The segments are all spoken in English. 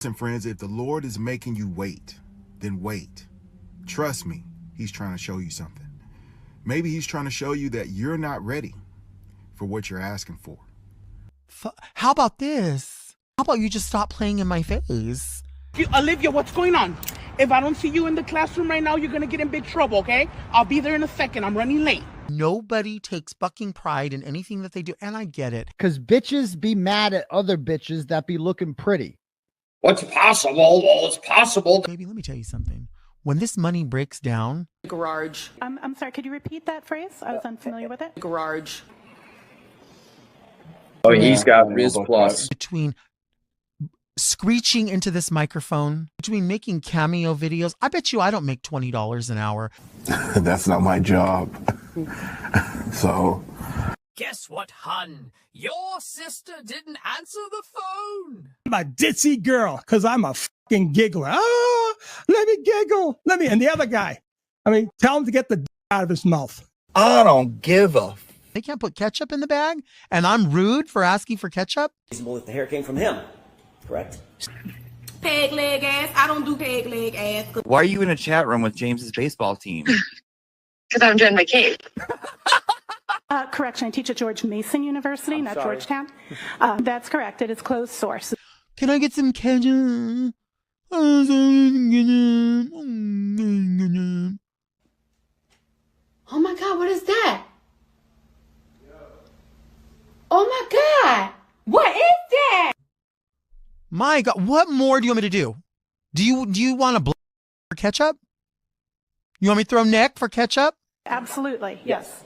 Listen, friends, if the Lord is making you wait, then wait. Trust me, he's trying to show you something. Maybe he's trying to show you that you're not ready for what you're asking for. How about this? How about you just stop playing in my face? Olivia, what's going on? If I don't see you in the classroom right now, you're going to get in big trouble, okay? I'll be there in a second. I'm running late. Nobody takes fucking pride in anything that they do, and I get it. Because bitches be mad at other bitches that be looking pretty. What's possible? Well, it's possible. Baby, let me tell you something. When this money breaks down... Garage. I'm sorry, could you repeat that phrase? I was unfamiliar with it. Garage. Oh, he's got Riz Plus. Between screeching into this microphone, between making Cameo videos, I bet you I don't make $20 an hour. That's not my job. So... Guess what, hun? Your sister didn't answer the phone. I'm a ditzy girl because I'm a fucking giggler. Oh, let me giggle. And the other guy, tell him to get the d out of his mouth. I don't give a. They can't put ketchup in the bag, and I'm rude for asking for ketchup? Reasonable if the hair came from him, correct? Peg leg ass. I don't do peg leg ass. Why are you in a chat room with James's baseball team? Because I'm doing my cake. Correction, I teach at George Mason University, not Georgetown. That's correct. It is closed source. Can I get some ketchup? Oh my God, what is that? Oh my God, what is that? My God, what more do you want me to do? Do you want to for ketchup? You want me to throw neck for ketchup? Absolutely, yes.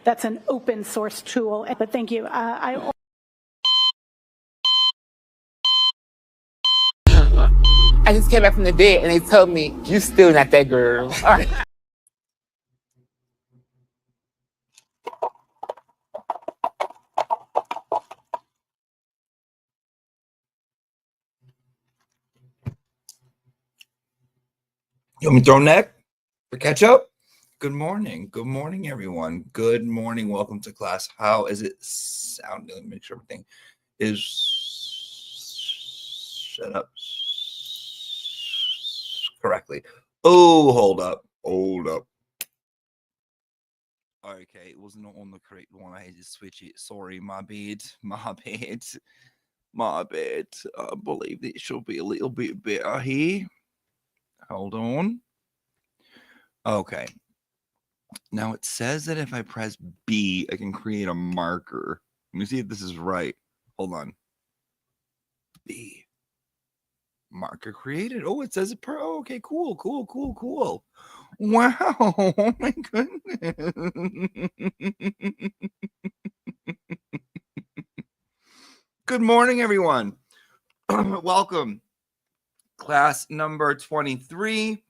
That's an open source tool, but thank you. I just came back from the dead and they told me, you still not that girl. All right. You want me to throw neck for ketchup? Good morning. Good morning, everyone. Good morning. Welcome to class. How is it sounding? Let me make sure everything is set up correctly. Oh, hold up. Okay, it wasn't on the correct one. I had to switch it. Sorry, my bad. I believe it should be a little bit better here. Hold on. Okay. Now it says that if I press B, I can create a marker. Let me see if this is right. Hold on. B. Marker created. Oh, it says it per. Oh, okay, cool. Wow. Oh my goodness. Good morning, everyone. Welcome. Class number 23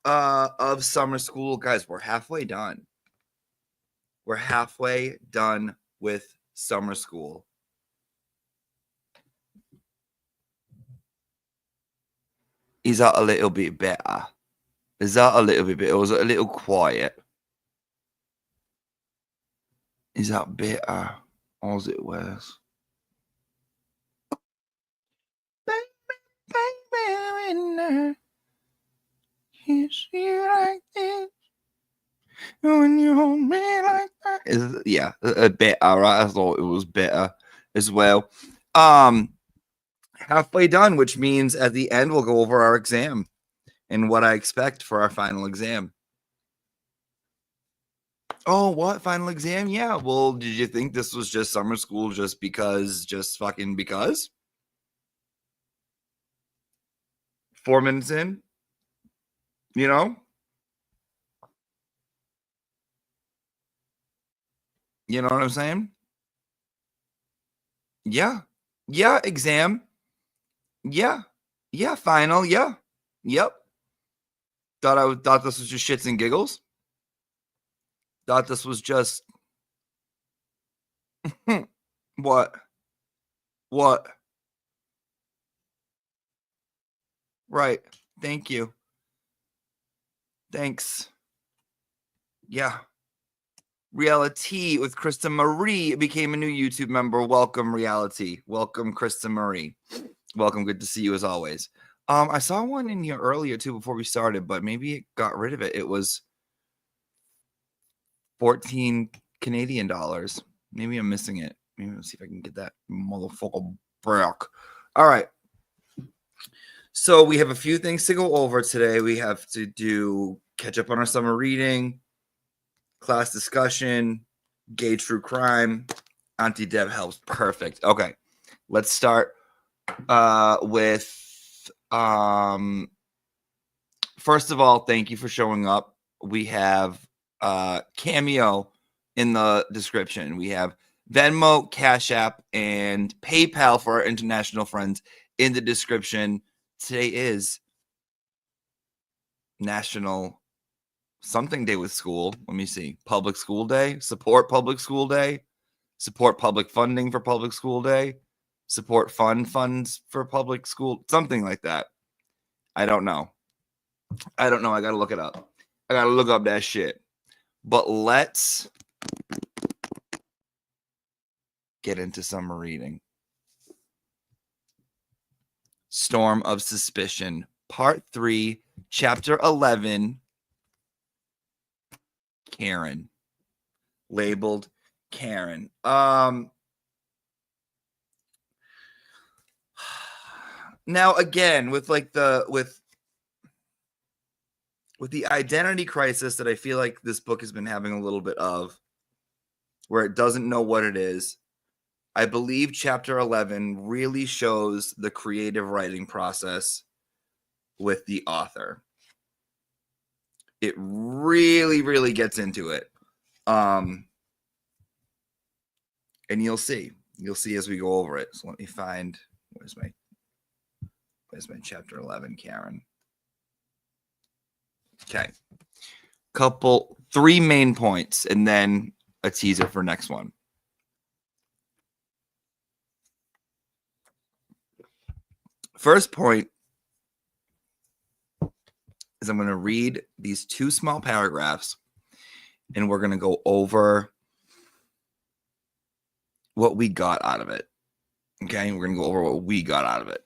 of summer school. Guys, we're halfway done. We're halfway done with summer school. Is that a little bit better? Is that a little bit better? Or was it a little quiet? Is that better? Or is it worse? Kiss you like this when you hold me like that. Yeah, a bit alright. I thought it was better as well. Halfway done, which means at the end we'll go over our exam and what I expect for our final exam. Oh, what final exam? Yeah. Well, did you think this was just summer school just because? 4 minutes in, you know? You know what I'm saying? Yeah. Yeah, exam. Yeah. Yeah, final. Yeah. Yep. Thought this was just shits and giggles. Thought this was just what? Right. Thank you. Thanks. Yeah. Reality with Krista Marie became a new YouTube member. Welcome, Reality. Welcome, Krista Marie. Welcome. Good to see you as always. I saw one in here earlier too before we started, but maybe it got rid of it. It was 14 Canadian dollars. Maybe I'm missing it. Maybe let's see if I can get that motherfucker back. All right. So we have a few things to go over today. We have to catch up on our summer reading, class discussion, gauge true crime. Auntie Deb helps. Perfect. Okay. Let's start with first of all, thank you for showing up. We have Cameo in the description. We have Venmo, Cash App, and PayPal for our international friends in the description. Today is National something day with school. Let me see. Public School Day. Support Public School Day. Support public funding for Public School Day. Support funds for public school. Something like that. I don't know. I got to look it up. I got to look up that shit. But let's get into summer reading. Storm of Suspicion, Part 3, Chapter 11, Karen. Labeled Karen. Now again, with the identity crisis that I feel like this book has been having a little bit of, where it doesn't know what it is, I believe chapter 11 really shows the creative writing process with the author. It really, really gets into it. And you'll see as we go over it. So let me find, where's my chapter 11, Karen? Okay. Three main points, and then a teaser for next one. First point is I'm going to read these two small paragraphs, and we're going to go over what we got out of it. Okay? We're going to go over what we got out of it.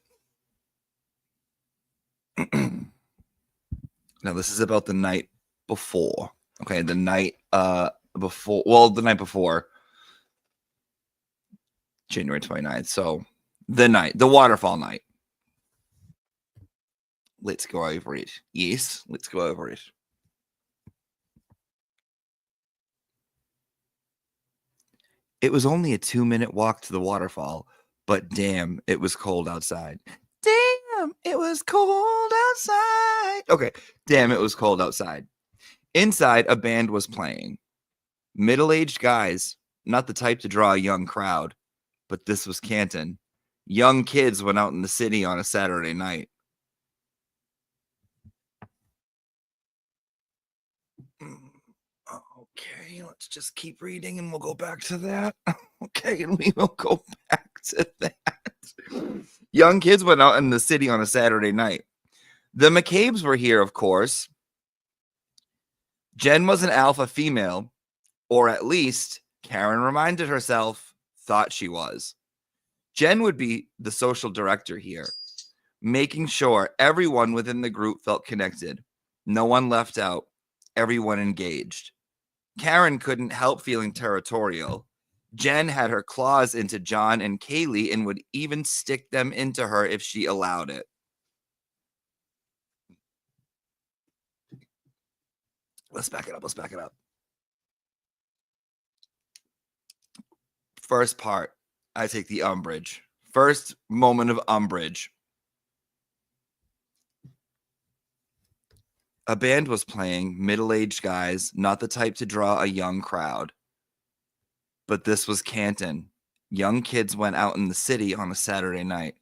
Now, this is about the night before. Okay? The night before January 29th. So, the waterfall night. Let's go over it. Yes, let's go over it. It was only a 2-minute walk to the waterfall, but damn, it was cold outside. Damn, it was cold outside. Okay, damn, it was cold outside. Inside, a band was playing. Middle-aged guys, not the type to draw a young crowd, but this was Canton. Young kids went out in the city on a Saturday night. Okay, let's just keep reading and we'll go back to that. Okay, and we will go back to that. Young kids went out in the city on a Saturday night. The McCabe's were here, of course. Jen was an alpha female, or at least Karen reminded herself, thought she was. Jen would be the social director here, making sure everyone within the group felt connected. No one left out. Everyone engaged. Karen couldn't help feeling territorial. Jen had her claws into John and Kaylee and would even stick them into her if she allowed it. Let's back it up. First part, I take the umbrage. First moment of umbrage. A band was playing, middle-aged guys, not the type to draw a young crowd. But this was Canton. Young kids went out in the city on a Saturday night.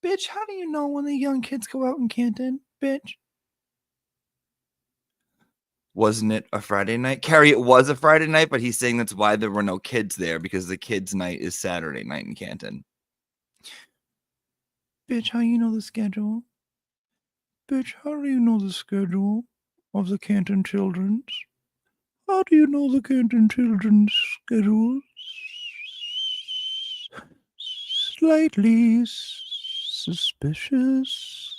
Bitch, how do you know when the young kids go out in Canton, bitch? Wasn't it a Friday night? Carrie, it was a Friday night, but he's saying that's why there were no kids there, because the kids' night is Saturday night in Canton. Bitch, how you know the schedule? Bitch, how do you know the schedule of the Canton Children's? How do you know the Canton Children's schedule? Slightly suspicious.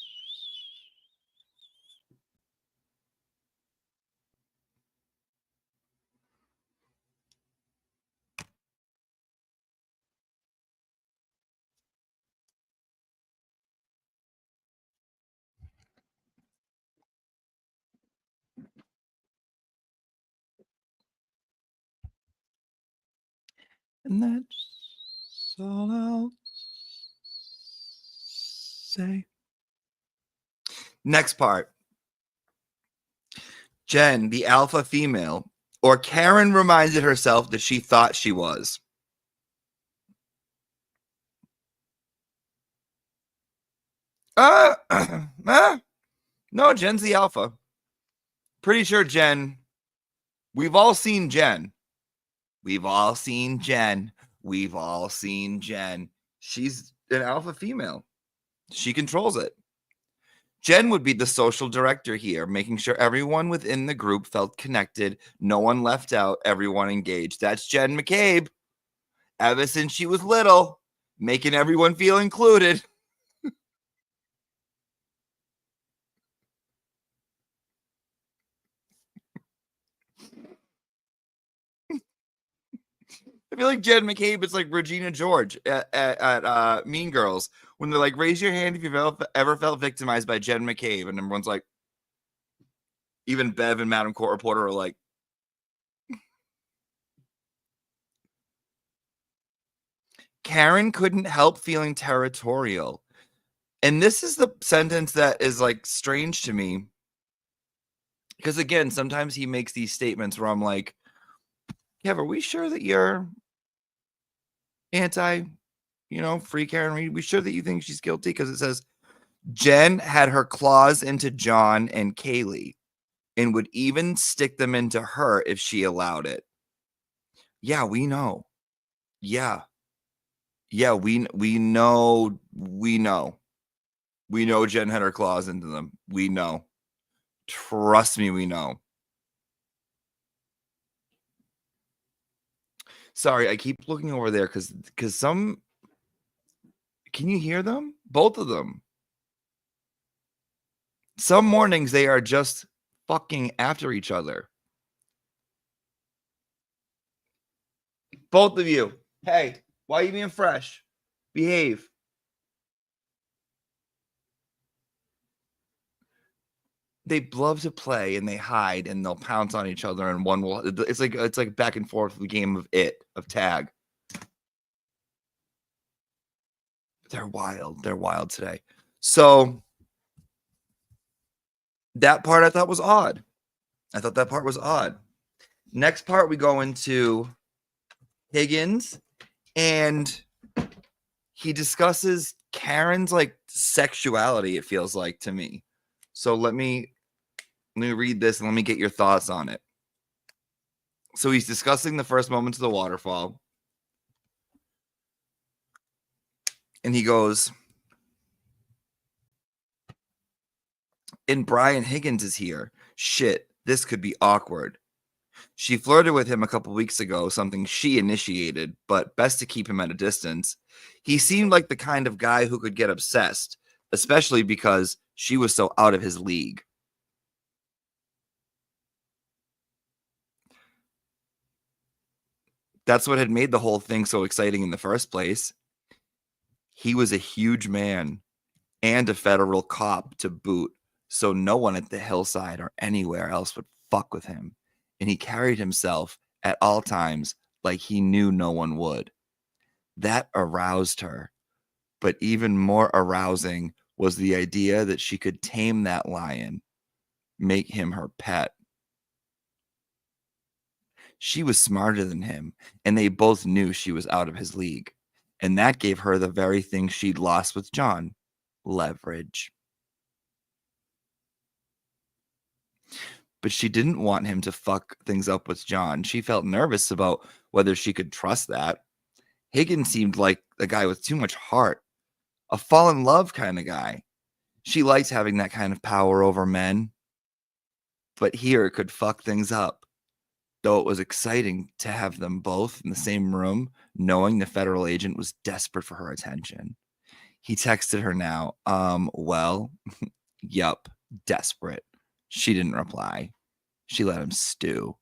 And that's all I'll say. Next part. Jen, the alpha female, or Karen reminded herself that she thought she was. No, Jen's the alpha. Pretty sure Jen. We've all seen Jen. We've all seen Jen. We've all seen Jen. She's an alpha female. She controls it. Jen would be the social director here, making sure everyone within the group felt connected, no one left out, everyone engaged. That's Jen McCabe. Ever since she was little, making everyone feel included. I feel like Jen McCabe is like Regina George at Mean Girls when they're like, raise your hand if you've ever felt victimized by Jen McCabe. And everyone's like, even Bev and Madam Court Reporter are like, Karen couldn't help feeling territorial. And this is the sentence that is like strange to me. Because again, sometimes he makes these statements where I'm like, Kev, are we sure that you're anti, free Karen Reed? We sure that you think she's guilty? Because it says Jen had her claws into John and Kaylee and would even stick them into her if she allowed it. Yeah, we know. Yeah, we know. We know Jen had her claws into them. We know. Trust me, we know. Sorry, I keep looking over there because some. Can you hear them? Both of them. Some mornings they are just fucking after each other. Both of you. Hey, why are you being fresh? Behave. They love to play and they hide and they'll pounce on each other and one will. It's like back and forth the game of tag. They're wild. They're wild today. So that part I thought was odd. Next part we go into Higgins and he discusses Karen's like sexuality, it feels like to me. So let me read this and let me get your thoughts on it. So he's discussing the first moments of the waterfall. And he goes, and Brian Higgins is here. Shit, this could be awkward. She flirted with him a couple weeks ago, something she initiated, but best to keep him at a distance. He seemed like the kind of guy who could get obsessed, especially because she was so out of his league. That's what had made the whole thing so exciting in the first place. He was a huge man and a federal cop to boot, so no one at the hillside or anywhere else would fuck with him. And he carried himself at all times like he knew no one would. That aroused her. But even more arousing was the idea that she could tame that lion, make him her pet. She was smarter than him, and they both knew she was out of his league. And that gave her the very thing she'd lost with John, leverage. But she didn't want him to fuck things up with John. She felt nervous about whether she could trust that. Higgins seemed like a guy with too much heart, a fall in love kind of guy. She liked having that kind of power over men. But here it could fuck things up. Though it was exciting to have them both in the same room, knowing the federal agent was desperate for her attention. He texted her now. Well, yup, desperate. She didn't reply. She let him stew.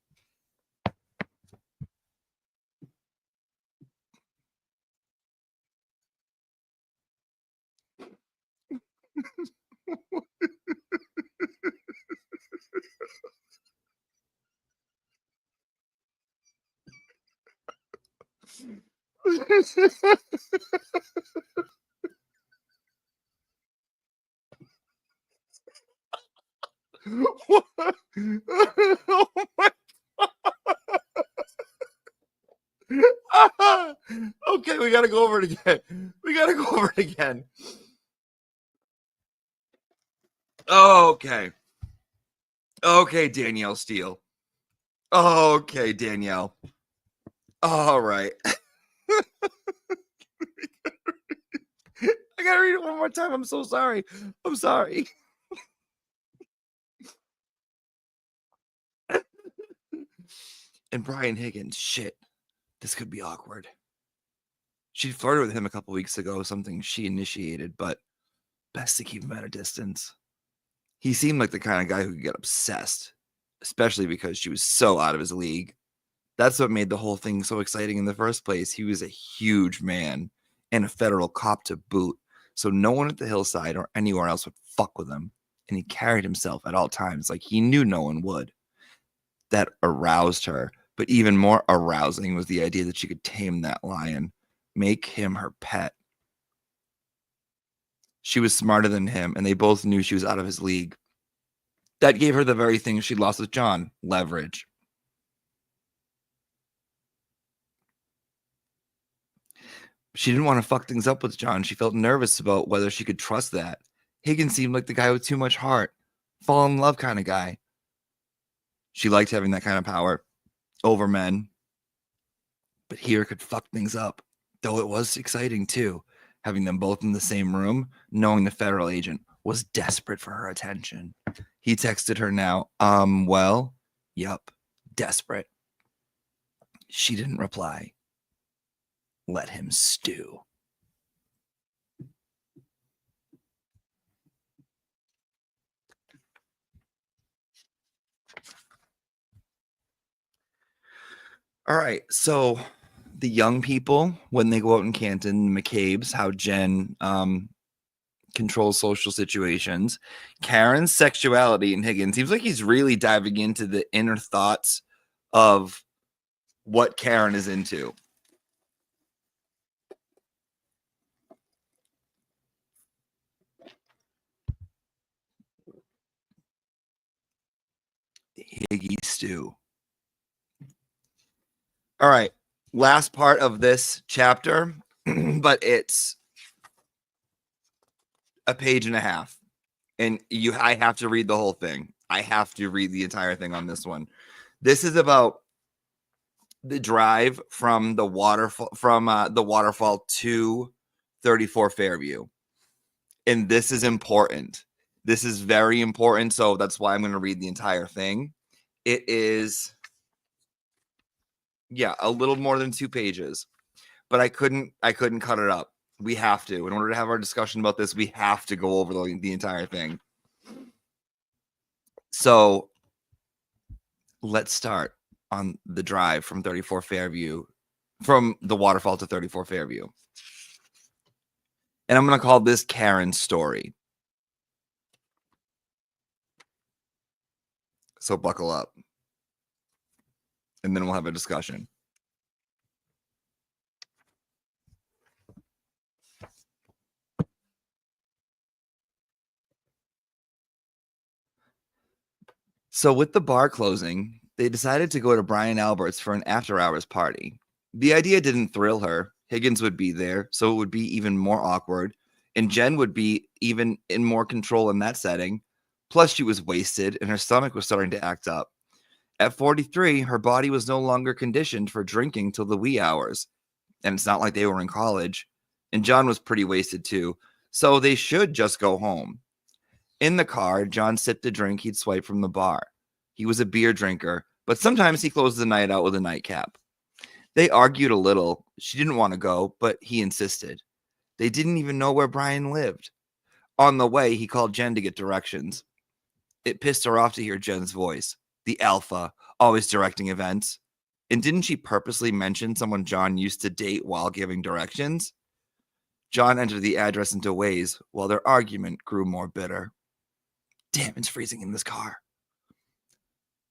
Oh my God. Okay, we gotta go over it again. Okay. Okay, Danielle Steele. Okay, Danielle. All right. I gotta read it one more time. I'm so sorry. I'm sorry. And Brian Higgins, shit, this could be awkward. She flirted with him a couple weeks ago, something she initiated, but best to keep him at a distance. He seemed like the kind of guy who could get obsessed, especially because she was so out of his league. That's what made the whole thing so exciting in the first place. He was a huge man and a federal cop to boot, so no one at the hillside or anywhere else would fuck with him, and he carried himself at all times like he knew no one would. That aroused her, but even more arousing was the idea that she could tame that lion, make him her pet. She was smarter than him, and they both knew she was out of his league. That gave her the very thing she lost with John, leverage. She didn't want to fuck things up with John. She felt nervous about whether she could trust that. Higgins seemed like the guy with too much heart, fall in love kind of guy. She liked having that kind of power over men. But here could fuck things up, though it was exciting too, having them both in the same room, knowing the federal agent was desperate for her attention. He texted her now, well, yup, desperate. She didn't reply. Let him stew. All right, so the young people, when they go out in Canton, McCabe's, how Jen controls social situations. Karen's sexuality in Higgins seems like he's really diving into the inner thoughts of what Karen is into. Higgy stew. All right, last part of this chapter, but it's a page and a half, and I have to read the whole thing. I have to read the entire thing on this one. This is about the drive from the waterfall to 34 Fairview, and this is important. This is very important, so that's why I'm going to read the entire thing. It is, yeah, a little more than 2 pages, but I couldn't cut it up. We have to, in order to have our discussion about this, we have to go over the entire thing. So let's start on the drive from 34 Fairview, from the waterfall to 34 Fairview. And I'm going to call this Karen's story. So buckle up. And then we'll have a discussion. So with the bar closing, they decided to go to Brian Albert's for an after-hours party. The idea didn't thrill her. Higgins would be there, so it would be even more awkward, and Jen would be even in more control in that setting. Plus, she was wasted, and her stomach was starting to act up. At 43, her body was no longer conditioned for drinking till the wee hours, and it's not like they were in college. And John was pretty wasted too, so they should just go home. In the car, John sipped a drink he'd swiped from the bar. He was a beer drinker, but sometimes he closed the night out with a nightcap. They argued a little. She didn't want to go, but he insisted. They didn't even know where Brian lived. On the way, he called Jen to get directions. It pissed her off to hear Jen's voice, the alpha, always directing events. And didn't she purposely mention someone John used to date while giving directions? John entered the address into Waze while their argument grew more bitter. Damn, it's freezing in this car.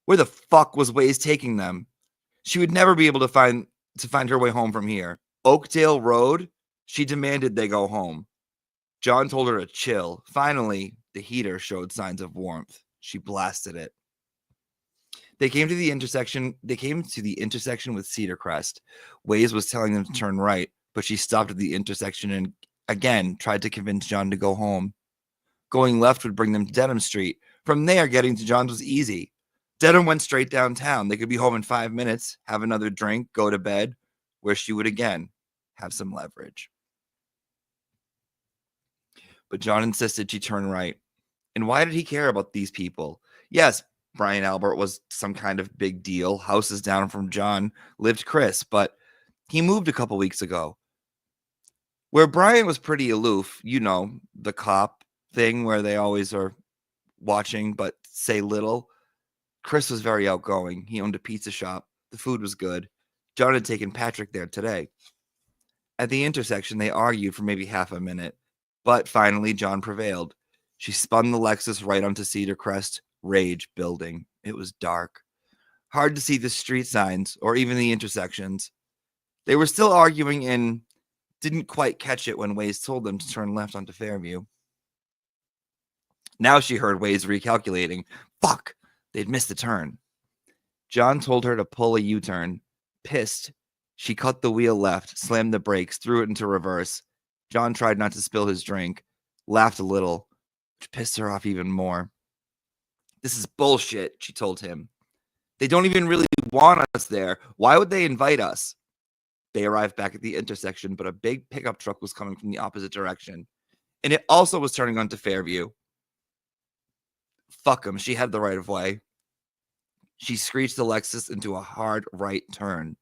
Where the fuck was Waze taking them? She would never be able to find her way home from here. Oakdale Road? She demanded they go home. John told her to chill. Finally, the heater showed signs of warmth. She blasted it. They came to the intersection with Cedar Crest. Waze was telling them to turn right, but she stopped at the intersection and again tried to convince John to go home. Going left would bring them to Dedham Street. From there, getting to John's was easy. Dedham went straight downtown. They could be home in 5 minutes, have another drink, go to bed, where she would again have some leverage. But John insisted she turn right. And why did he care about these people? Yes, Brian Albert was some kind of big deal. Houses down from John lived Chris, but he moved a couple weeks ago. Where Brian was pretty aloof, you know, the cop thing where they always are watching but say little. Chris was very outgoing. He owned a pizza shop. The food was good. John had taken Patrick there today. At the intersection, they argued for maybe half a minute, but finally John prevailed. She spun the Lexus right onto Cedar Crest, rage building. It was dark. Hard to see the street signs or even the intersections. They were still arguing and didn't quite catch it when Waze told them to turn left onto Fairview. Now she heard Waze recalculating. Fuck! They'd missed the turn. John told her to pull a U-turn. Pissed, she cut the wheel left, slammed the brakes, threw it into reverse. John tried not to spill his drink, laughed a little, which pissed her off even more. This is bullshit, she told him. They don't even really want us there. Why would they invite us? They arrived back at the intersection, but a big pickup truck was coming from the opposite direction. And it also was turning onto Fairview. Fuck him, she had the right of way. She screeched the Lexus into a hard right turn.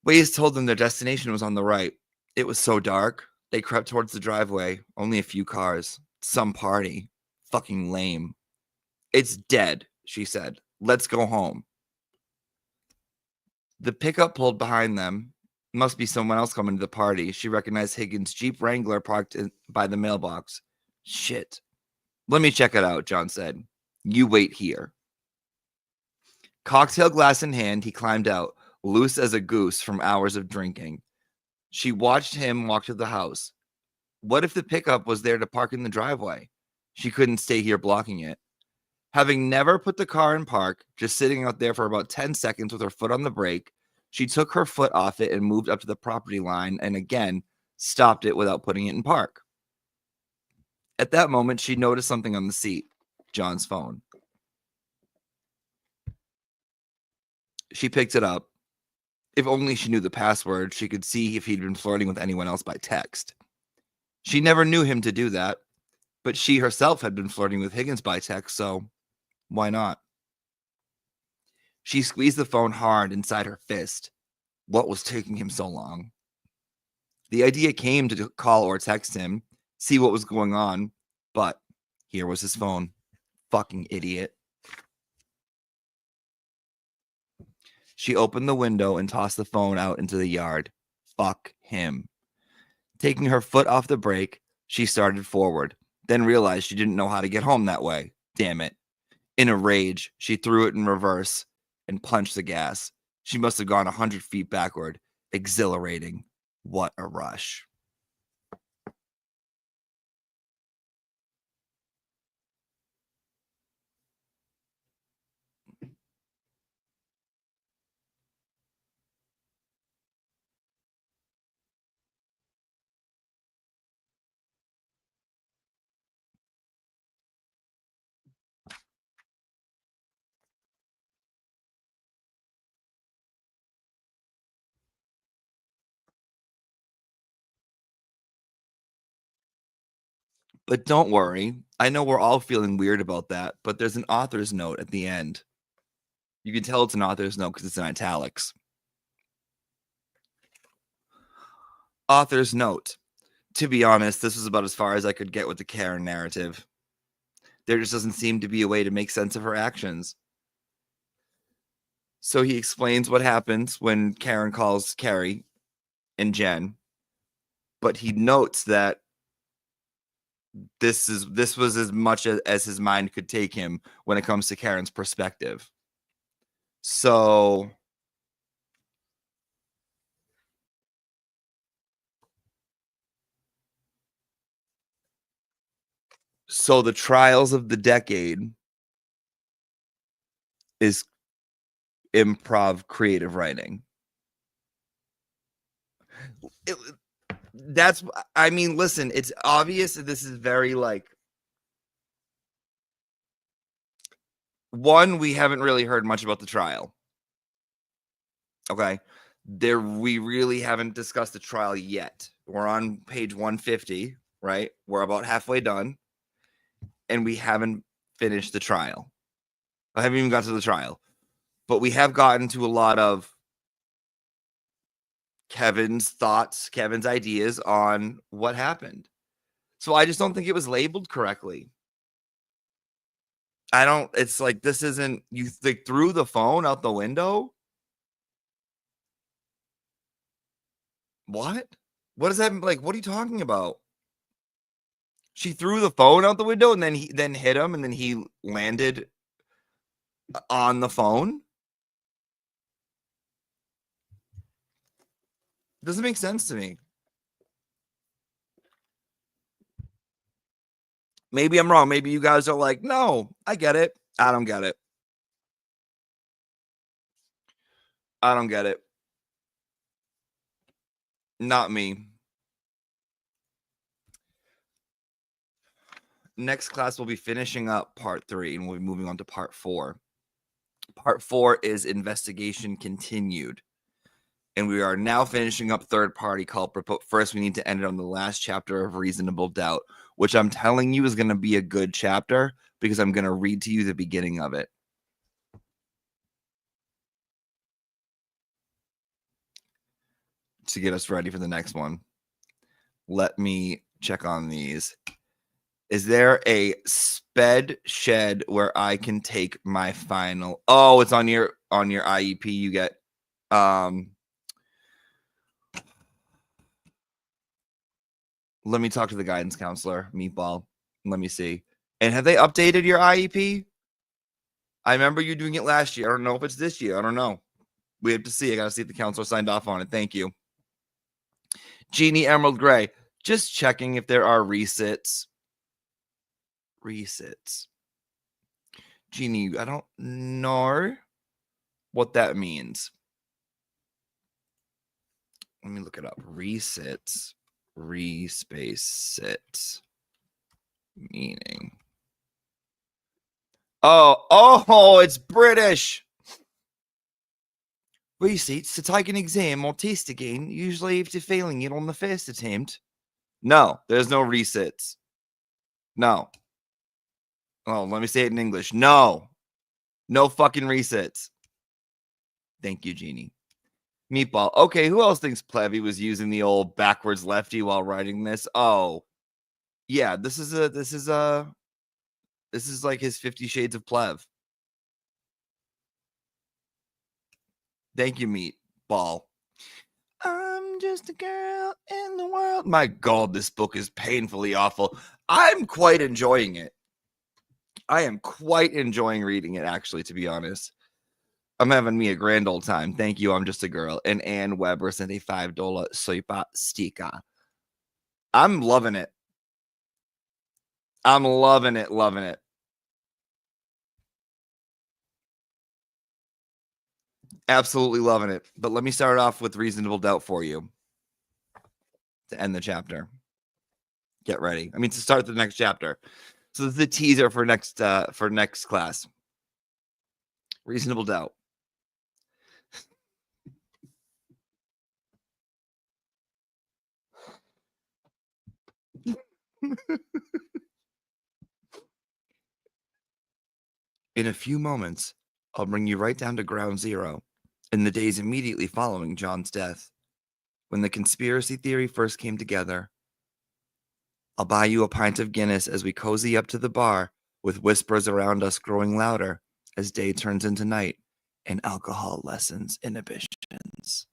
Waze told them their destination was on the right. It was so dark, they crept towards the driveway. Only a few cars. Some party. Fucking lame. It's dead, she said. Let's go home. The pickup pulled behind them. Must be someone else coming to the party. She recognized Higgins' Jeep Wrangler parked by the mailbox. Shit. Let me check it out, John said. You wait here. Cocktail glass in hand, he climbed out, loose as a goose from hours of drinking. She watched him walk to the house. What if the pickup was there to park in the driveway? She couldn't stay here blocking it. Having never put the car in park, just sitting out there for about 10 seconds with her foot on the brake, she took her foot off it and moved up to the property line and again stopped it without putting it in park. At that moment, she noticed something on the seat, John's phone. She picked it up. If only she knew the password, she could see if he'd been flirting with anyone else by text. She never knew him to do that, but she herself had been flirting with Higgins by text, so why not? She squeezed the phone hard inside her fist. What was taking him so long? The idea came to call or text him, see what was going on, but here was his phone. Fucking idiot. She opened the window and tossed the phone out into the yard. Fuck him. Taking her foot off the brake, she started forward, then realized she didn't know how to get home that way. Damn it. In a rage, she threw it in reverse and punched the gas. She must have gone 100 feet backward. Exhilarating. What a rush. But don't worry. I know we're all feeling weird about that, but there's an author's note at the end. You can tell it's an author's note because it's in italics. Author's note. To be honest, this was about as far as I could get with the Karen narrative. There just doesn't seem to be a way to make sense of her actions. So he explains what happens when Karen calls Carrie and Jen, but he notes that this was as much as his mind could take him when it comes to Karen's perspective. So the trials of the decade is improv creative writing. Listen, it's obvious that this is very one, we haven't really heard much about the trial. Okay. We really haven't discussed the trial yet. We're on page 150, right? We're about halfway done, and we haven't finished the trial. I haven't even got to the trial, but we have gotten to a lot of Kevin's thoughts, Kevin's ideas on what happened. So I just don't think it was labeled correctly. It's like, this isn't, you threw the phone out the window? What? What is that? Like, what are you talking about? She threw the phone out the window and then hit him and then he landed on the phone? Doesn't make sense to me. Maybe I'm wrong. Maybe you guys are like, no, I get it. I don't get it. I don't get it. Not me. Next class, we'll be finishing up part 3 and we'll be moving on to part 4. Part 4 is investigation continued. And we are now finishing up third-party culprit. But first, we need to end it on the last chapter of Reasonable Doubt, which I'm telling you is going to be a good chapter because I'm going to read to you the beginning of it. To get us ready for the next one. Let me check on these. Is there a sped shed where I can take my final? Oh, it's on your IEP. You get let me talk to the guidance counselor, Meatball. Let me see. And have they updated your IEP? I remember you doing it last year. I don't know if it's this year. I don't know. We have to see. I got to see if the counselor signed off on it. Thank you. Jeannie Emerald Gray. Just checking if there are resits. Resits. Jeannie, I don't know what that means. Let me look it up. Resits. Respace sits. Meaning. Oh, it's British. Receipts to take an exam or test again, usually after failing it on the first attempt. No, there's no resits. No. Oh, let me say it in English. No. No fucking resits. Thank you, Jeannie. Meatball. Okay, who else thinks Plevy was using the old backwards lefty while writing this? Oh. Yeah, this is like his 50 Shades of Plev. Thank you, Meatball. I'm just a girl in the world. My God, this book is painfully awful. I'm quite enjoying it. I am quite enjoying reading it, actually, to be honest. I'm having me a grand old time. Thank you, I'm just a girl. And Ann Weber sent a $5 super sticker. I'm loving it. I'm loving it, loving it. Absolutely loving it. But let me start off with Reasonable Doubt for you to end the chapter. Get ready. To start the next chapter. So this is the teaser for next class. Reasonable Doubt. In a few moments, I'll bring you right down to ground zero, in the days immediately following John's death. When the conspiracy theory first came together, I'll buy you a pint of Guinness as we cozy up to the bar, with whispers around us growing louder as day turns into night and alcohol lessens inhibitions.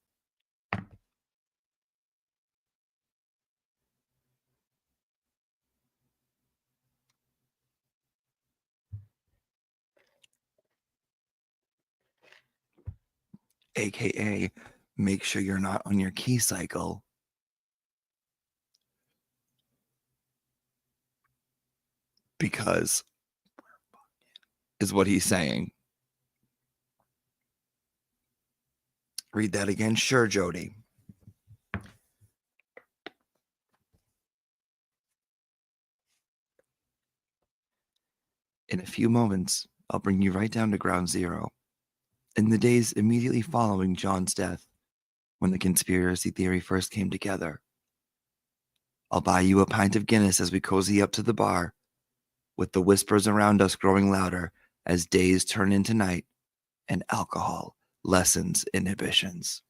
AKA, make sure you're not on your key cycle. Because is what he's saying. Read that again. Sure, Jody. In a few moments, I'll bring you right down to ground zero. In the days immediately following John's death, when the conspiracy theory first came together, I'll buy you a pint of Guinness as we cozy up to the bar, with the whispers around us growing louder as days turn into night and alcohol lessens inhibitions.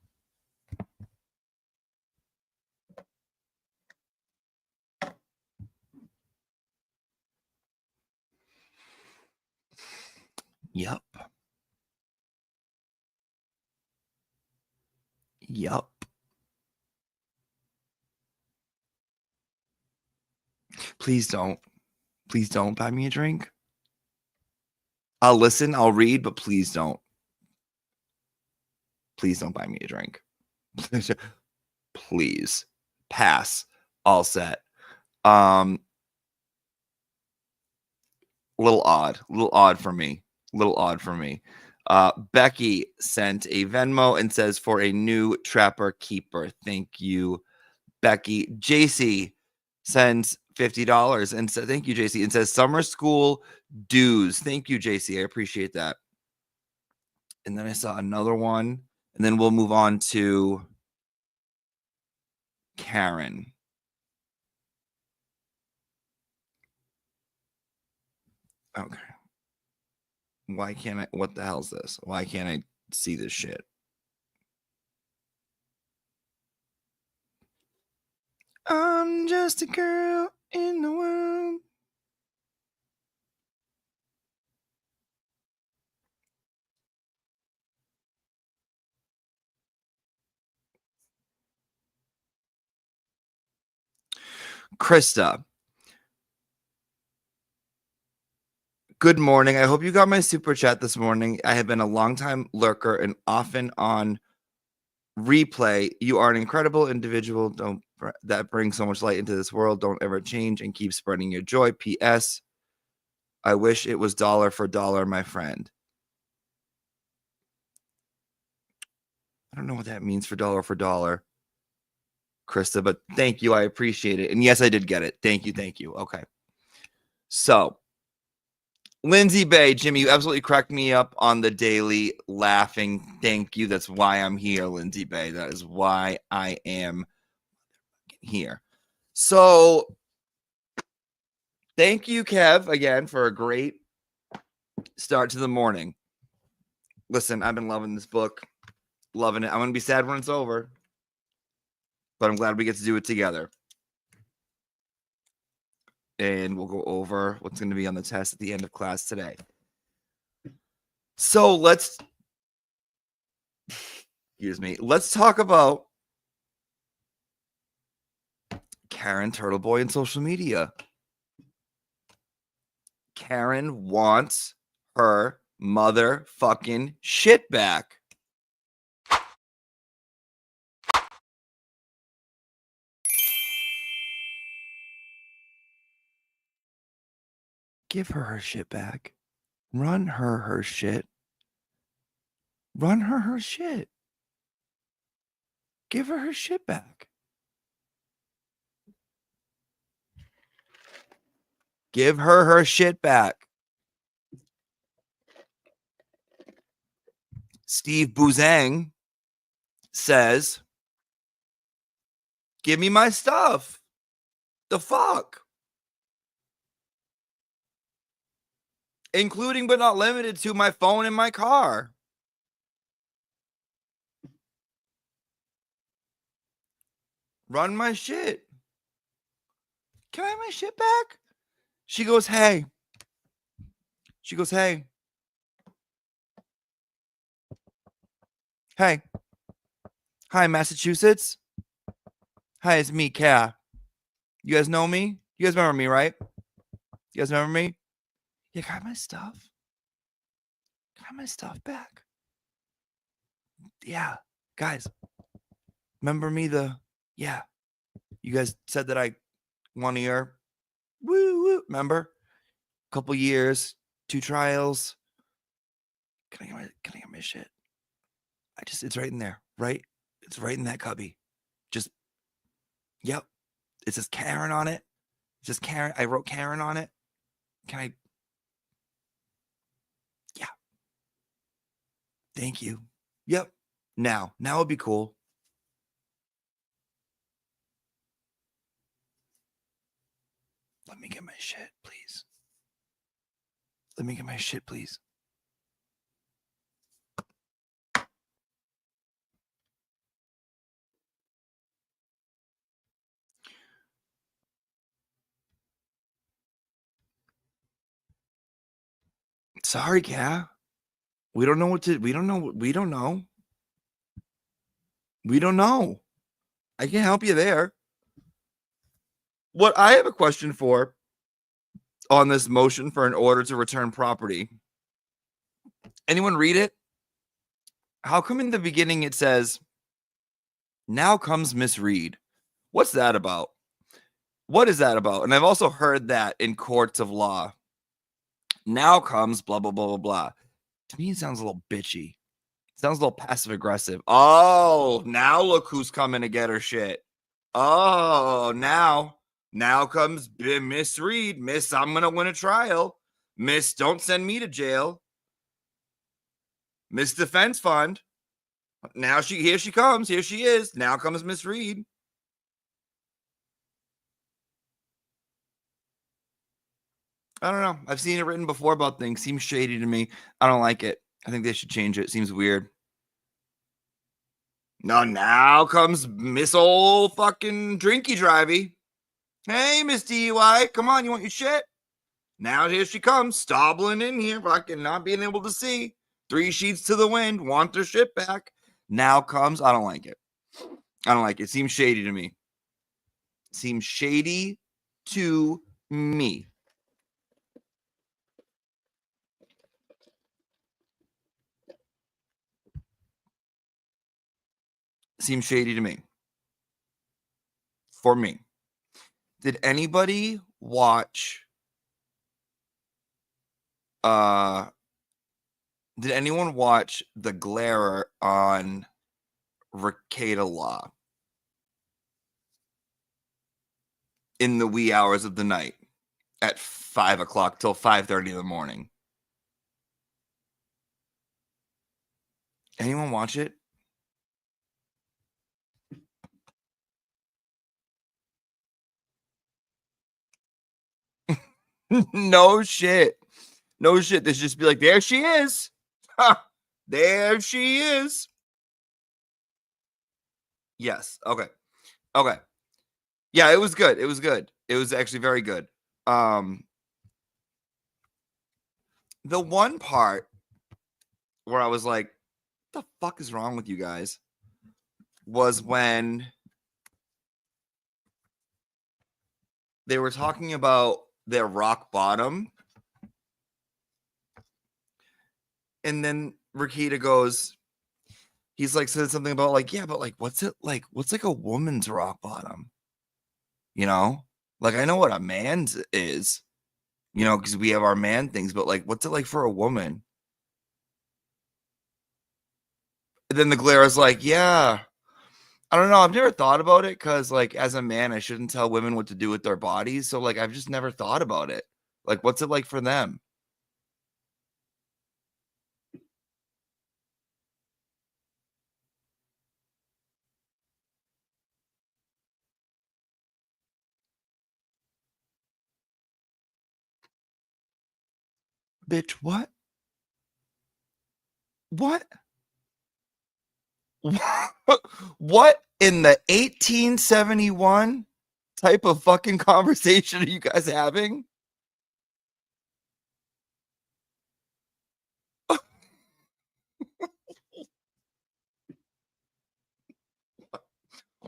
Yup. Yup. Please don't. Please don't buy me a drink. I'll listen, I'll read, but please don't. Please don't buy me a drink. Please. Pass. All set. Little odd for me. Becky sent a Venmo and says, for a new trapper keeper. Thank you, Becky. JC sends $50 and says, thank you, JC, and says, summer school dues. Thank you, JC. I appreciate that. And then I saw another one, and then we'll move on to Karen. Okay. Why can't I? What the hell is this? Why can't I see this shit? I'm just a girl in the world. Krista. Good morning. I hope you got my super chat this morning. I have been a longtime lurker and often on replay. You are an incredible individual. That brings so much light into this world. Don't ever change and keep spreading your joy. P.S. I wish it was dollar for dollar, my friend. I don't know what that means for dollar, Krista, but thank you. I appreciate it. And yes, I did get it. Thank you. Okay. So, Lindsay Bay, Jimmy, you absolutely cracked me up on the daily laughing. Thank you. That's why I'm here, Lindsay Bay. That is why I am here. So, thank you, Kev, again, for a great start to the morning. Listen, I've been loving this book. Loving it. I'm going to be sad when it's over, but I'm glad we get to do it together. And we'll go over what's going to be on the test at the end of class today. So let's talk about Karen Turtleboy and social media. Karen wants her motherfucking shit back. Give her shit back. Run her shit. Run her shit. Give her shit back. Give her shit back. Steve Bouzang says, give me my stuff. The fuck? Including but not limited to my phone and my car. Run my shit. can I have my shit back? She goes, hey. She goes, hey. Hey. Hi, Massachusetts. Hi, it's me, Kat. You guys know me? You guys remember me, right? You guys remember me? Yeah, can I have my stuff? Can I have my stuff back? Yeah, guys. Remember me? Yeah. You guys said that I won a year. Woo. Remember? Couple years, 2 trials. Can I get my shit? It's right in there, right? It's right in that cubby. Yep. It says Karen on it. It says Karen. I wrote Karen on it. Can I? Yeah. Thank you. Yep. Now it'd be cool. Let me get my shit, please. Let me get my shit, please. Sorry, Kat. We don't know. We don't know. I can't help you there. What I have a question for on this motion for an order to return property. Anyone read it? How come in the beginning it says, now comes Miss Reed? What's that about? What is that about? And I've also heard that in courts of law. Now comes blah, blah, blah, blah, blah. To me, it sounds a little bitchy. It sounds a little passive aggressive. Oh, now look who's coming to get her shit. Oh, now comes Miss Reed. Miss, I'm going to win a trial. Miss, don't send me to jail. Miss Defense Fund. Now here she comes. Here she is. Now comes Miss Reed. I don't know. I've seen it written before about things. Seems shady to me. I don't like it. I think they should change it. Seems weird. No, now comes Miss old fucking drinky drivey. Hey, Miss DUI. Come on, you want your shit? Now here she comes, stobbling in here, fucking not being able to see. 3 sheets to the wind, want their shit back. Now comes, I don't like it. I don't like it. Seems shady to me. Seems shady to me. Seems shady to me. For me. Did anybody watch did anyone watch The Glare on Ricada Law in the wee hours of the night at 5 o'clock till 5:30 in the morning? Anyone watch it? No shit. No shit. They should just be like, there she is. Ha! There she is. Yes. Okay. Yeah, it was good. It was actually very good. The one part where I was like, what the fuck is wrong with you guys? Was when they were talking about their rock bottom. And then Rikita goes, he's like, said something about like, yeah, but like, what's it like? What's like a woman's rock bottom? You know, like I know what a man's is, you know, because we have our man things, but like, what's it like for a woman? And then the Glare is like, yeah, I don't know. I've never thought about it because like as a man, I shouldn't tell women what to do with their bodies. So like, I've just never thought about it. Like, what's it like for them? Bitch, what? What? What in the 1871 type of fucking conversation are you guys having?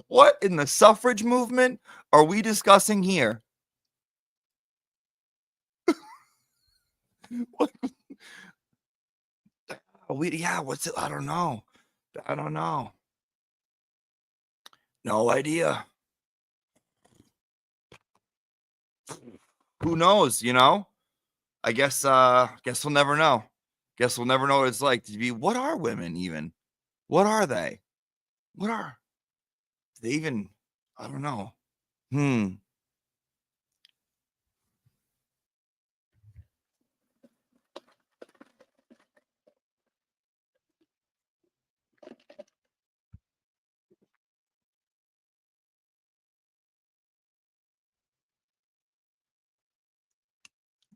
What in the suffrage movement are we discussing here? What? What's it? I don't know. No idea. Who knows, I guess we'll never know. Guess we'll never know what it's like to be. What are women even? What are they? Do they even? I don't know.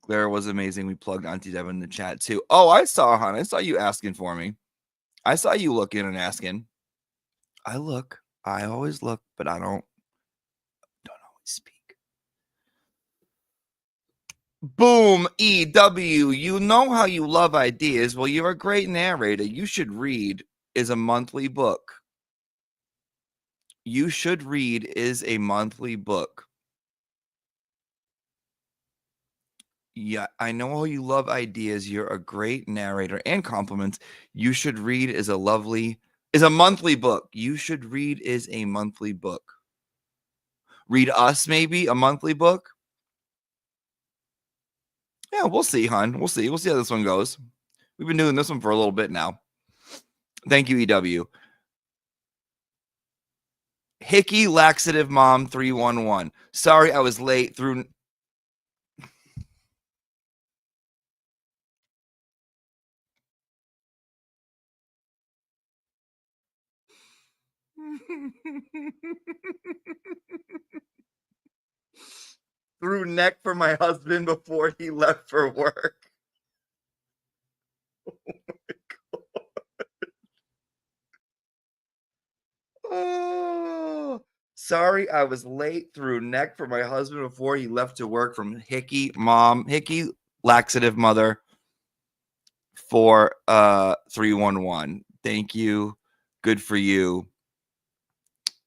Claire was amazing. We plugged Auntie Deb in the chat too. Oh, I saw, hon. I saw you asking for me. I saw you looking and asking. I always look, but I don't always speak. Boom, EW. You know how you love ideas. Well, you're a great narrator. You should read is a monthly book. You should read is a monthly book. Yeah, I know how you love ideas. You're a great narrator and compliments. You should read is a monthly book. You should read is a monthly book. Read us, maybe a monthly book. Yeah, we'll see, hon. We'll see. We'll see how this one goes. We've been doing this one for a little bit now. Thank you, EW. Hickey Laxative Mom 311. Sorry I was late through. Threw neck for my husband before he left for work. Oh my God. Oh, sorry I was late. Threw neck for my husband before he left to work from Hickey Laxative Mother for 311. Thank you. Good for you.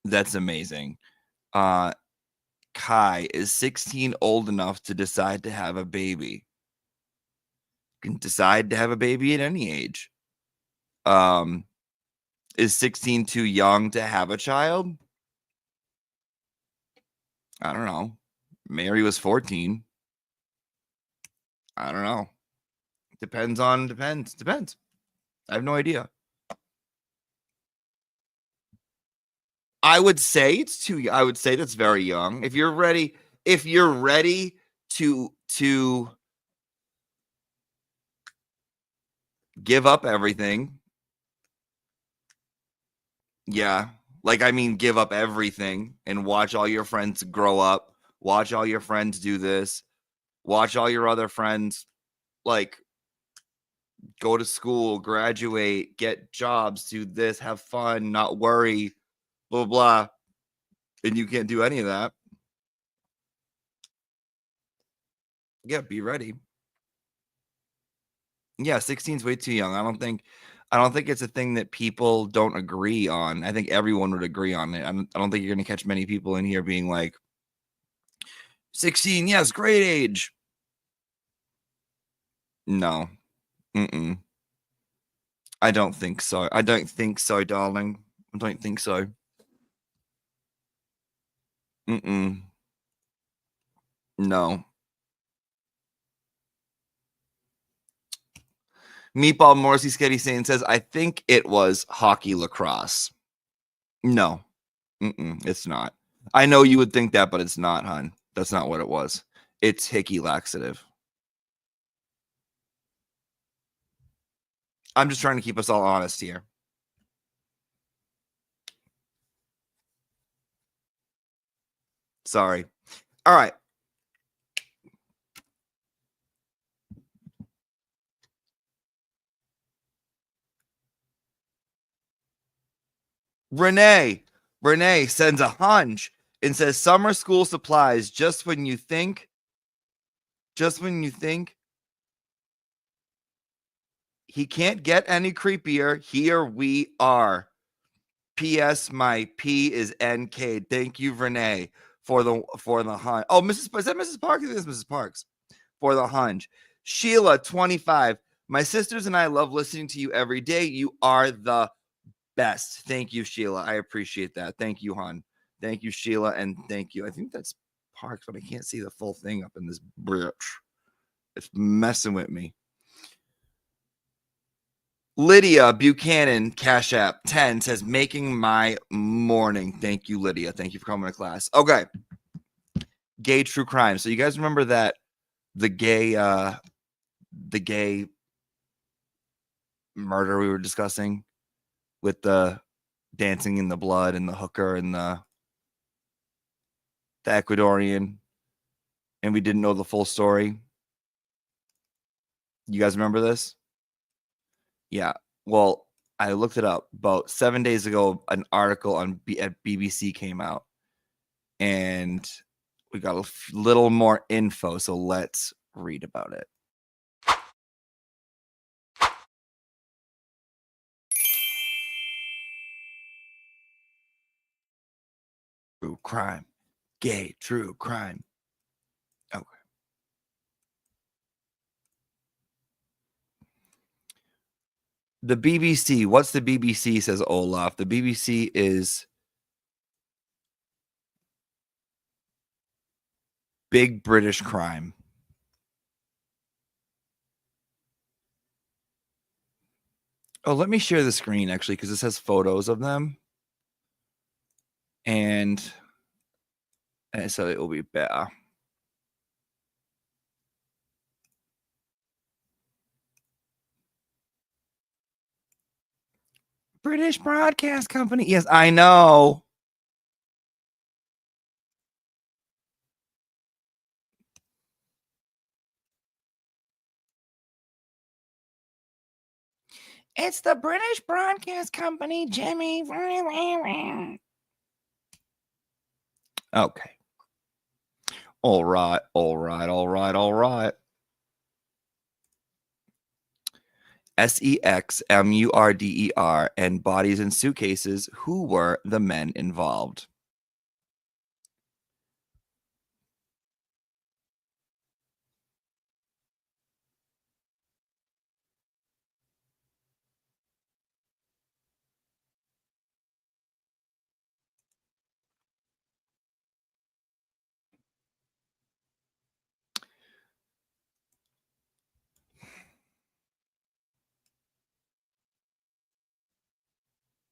That's amazing. Kai, is 16 old enough to decide to have a baby? You can decide to have a baby at any age. Is 16 too young to have a child? I don't know. Mary was 14. I don't know. Depends. I have no idea. I would say it's too. I would say that's very young. If you're ready to give up everything. Yeah. Give up everything and watch all your friends grow up. Watch all your friends do this. Watch all your other friends go to school, graduate, get jobs, do this, have fun, not worry, blah, blah. And you can't do any of that. Yeah, be ready. Yeah, 16 is way too young. I don't think it's a thing that people don't agree on. I think everyone would agree on it. I don't think you're going to catch many people in here being like, 16, yes, great age. No. I don't think so. Darling. I don't think so. No. Meatball Morrissey Sketty Sane says, I think it was hockey lacrosse. No. It's not. I know you would think that, but it's not, hon. That's not what it was. It's Hickey Laxative. I'm just trying to keep us all honest here. Sorry. All right. Renee sends a hunch. It says summer school supplies. Just when you think he can't get any creepier, here we are. P.S. My P is N.K. Thank you, Renee, for the hunch. Oh, is that Mrs. Parks? I think it's Mrs. Parks for the hunch. Sheila, 25. My sisters and I love listening to you every day. You are the best. Thank you, Sheila. I appreciate that. Thank you, hon. Thank you, Sheila, and thank you. I think that's Parks, but I can't see the full thing up in this bridge. It's messing with me. Lydia Buchanan, Cash App 10 says, making my morning. Thank you, Lydia. Thank you for coming to class. Okay. Gay true crime. So you guys remember that the gay murder we were discussing with the dancing in the blood and the hooker and the Ecuadorian, and we didn't know the full story? You guys remember this? Yeah. Well, I looked it up. About 7 days ago, an article at BBC came out, and we got a little more info. So let's read about it. True crime. Gay true crime. Okay. The BBC. What's the BBC, says Olaf. The BBC is Big British Crime. Oh, let me share the screen, actually, because this has photos of them. And so it will be better. British Broadcast Company. Yes, I know. It's the British Broadcast Company, Jimmy. Okay. All right. SEXMURDER and bodies in suitcases. Who were the men involved?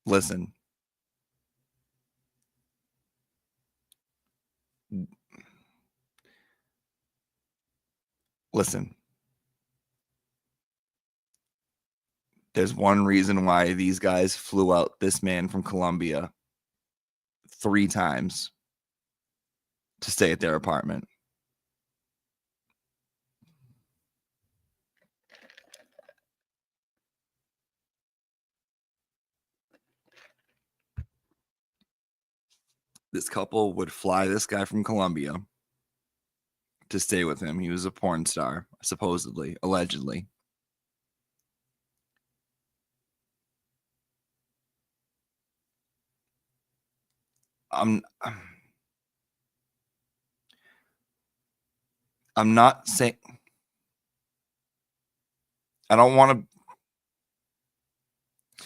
Listen. There's one reason why these guys flew out this man from Colombia 3 times to stay at their apartment. This couple would fly this guy from Colombia to stay with him. He was a porn star, supposedly, allegedly. I'm not saying, I don't want to.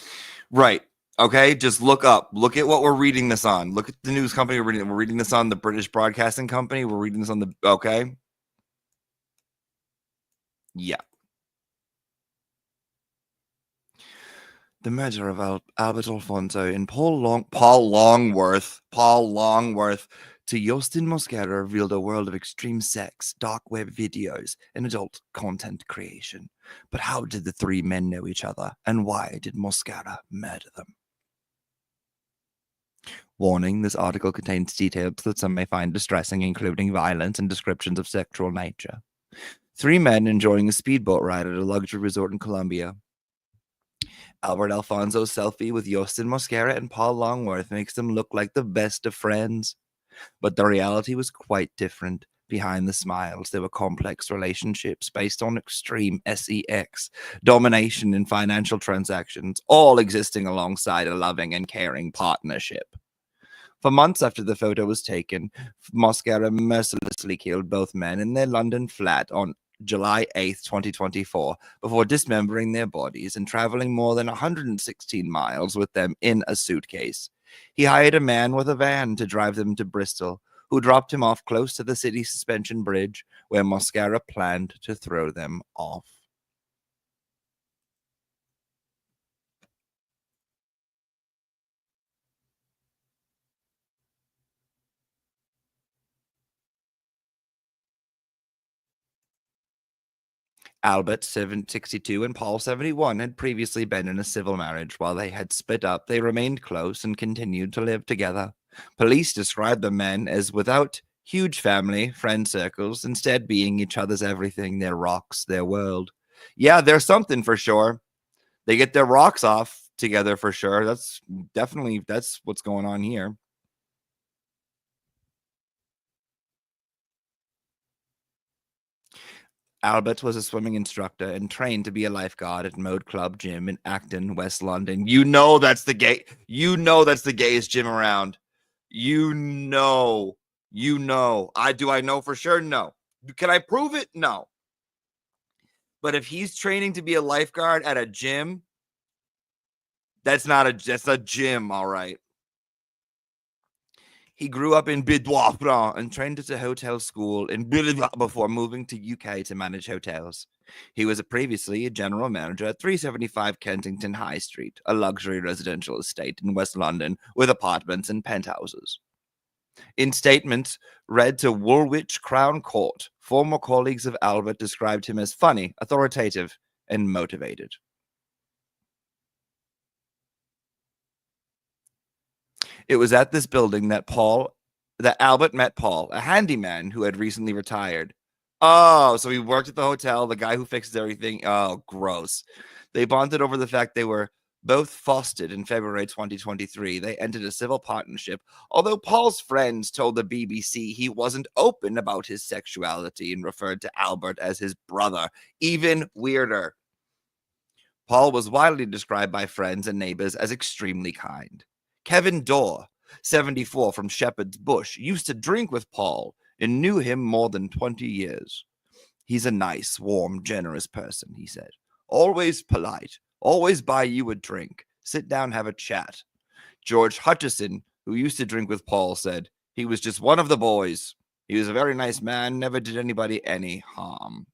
Right. Okay. Just look up. Look at what we're reading this on. Look at the news company we're reading. We're reading this on the British Broadcasting Company. We're reading this on the. Okay. Yeah. The murder of Albert Alfonso and Paul Longworth to Justin Mosquera revealed a world of extreme sex, dark web videos, and adult content creation. But how did the 3 men know each other, and why did Mosquera murder them? Warning, this article contains details that some may find distressing, including violence and descriptions of sexual nature. 3 men enjoying a speedboat ride at a luxury resort in Colombia. Albert Alfonso's selfie with Justin Mosquera and Paul Longworth makes them look like the best of friends. But the reality was quite different. Behind the smiles, there were complex relationships based on extreme sex, domination, and financial transactions, all existing alongside a loving and caring partnership. For months after the photo was taken, Mosquera mercilessly killed both men in their London flat on July 8th, 2024, before dismembering their bodies and traveling more than 116 miles with them in a suitcase. He hired a man with a van to drive them to Bristol, who dropped him off close to the city suspension bridge, where Mosquera planned to throw them off. Albert, 62, and Paul, 71, had previously been in a civil marriage. While they had split up, they remained close and continued to live together. Police described the men as without huge family, friend circles, instead being each other's everything, their rocks, their world. Yeah, there's something for sure. They get their rocks off together for sure. That's what's going on here. Albert was a swimming instructor and trained to be a lifeguard at Mode Club Gym in Acton, West London. You know that's the the gayest gym around. You know. Do I know for sure? No. Can I prove it? No. But if he's training to be a lifeguard at a gym, that's a gym, all right. He grew up in Bidwapra and trained at a hotel school in Bidwapra before moving to UK to manage hotels. He was previously a general manager at 375 Kensington High Street, a luxury residential estate in West London with apartments and penthouses. In statements read to Woolwich Crown Court, former colleagues of Albert described him as funny, authoritative, and motivated. It was at this building that Albert met Paul, a handyman who had recently retired. Oh, so he worked at the hotel, the guy who fixes everything. Oh, gross. They bonded over the fact they were both fostered in February 2023. They entered a civil partnership, although Paul's friends told the BBC he wasn't open about his sexuality and referred to Albert as his brother. Even weirder. Paul was widely described by friends and neighbors as extremely kind. Kevin Dorr, 74, from Shepherd's Bush, used to drink with Paul and knew him more than 20 years. He's a nice, warm, generous person, he said. Always polite, always buy you a drink, sit down, have a chat. George Hutchison, who used to drink with Paul, said, he was just one of the boys. He was a very nice man, never did anybody any harm.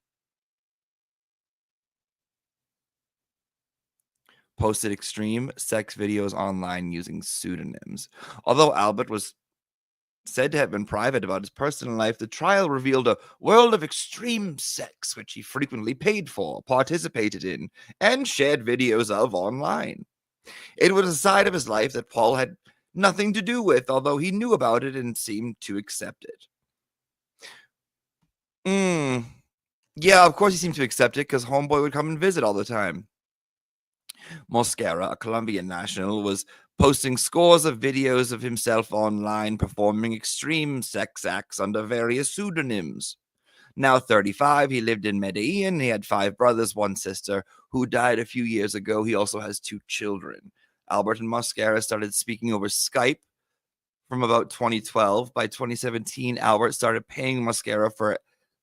Posted extreme sex videos online using pseudonyms. Although Albert was said to have been private about his personal life, the trial revealed a world of extreme sex, which he frequently paid for, participated in, and shared videos of online. It was a side of his life that Paul had nothing to do with, although he knew about it and seemed to accept it. Yeah, of course he seemed to accept it, because Homeboy would come and visit all the time. Mosquera, a Colombian national, was posting scores of videos of himself online performing extreme sex acts under various pseudonyms. Now 35, he lived in Medellin. He had 5 brothers, 1 sister, who died a few years ago. He also has 2 children. Albert and Mosquera started speaking over Skype from about 2012. By 2017, Albert started paying Mosquera for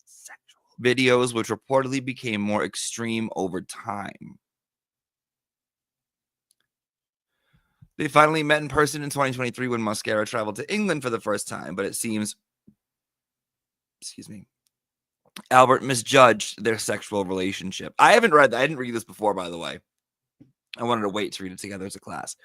sexual videos, which reportedly became more extreme over time. They finally met in person in 2023 when Mosquera traveled to England for the first time, but it seems, Albert misjudged their sexual relationship. I haven't read that. I didn't read this before, by the way. I wanted to wait to read it together as a class.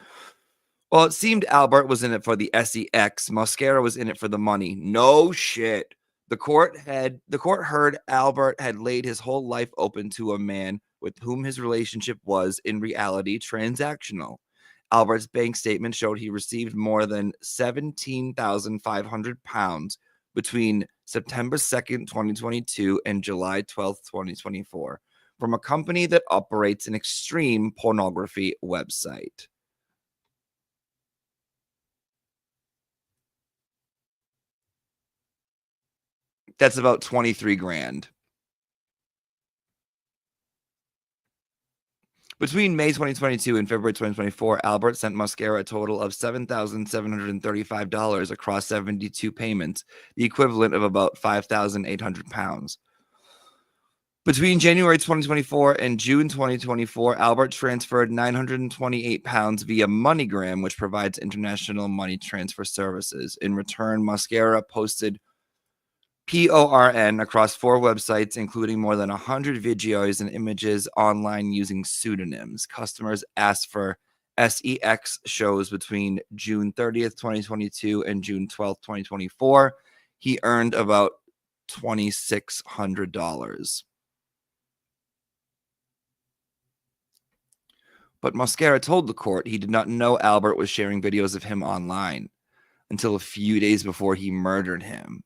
Well, it seemed Albert was in it for the sex. Mosquera was in it for the money. No shit. The court heard Albert had laid his whole life open to a man with whom his relationship was, in reality, transactional. Albert's bank statement showed he received more than £17,500 between September 2nd, 2022 and July 12th, 2024 from a company that operates an extreme pornography website. That's about 23 grand. Between May 2022 and February 2024, Albert sent Mosquera a total of $7,735 across 72 payments, the equivalent of about 5,800 pounds. Between January 2024 and June 2024, Albert transferred 928 pounds via MoneyGram, which provides international money transfer services. In return, Mosquera posted PORN across 4 websites, including more than 100 videos and images online using pseudonyms. Customers asked for SEX shows between June 30th, 2022 and June 12th, 2024. He earned about $2,600. But Mosquera told the court he did not know Albert was sharing videos of him online until a few days before he murdered him.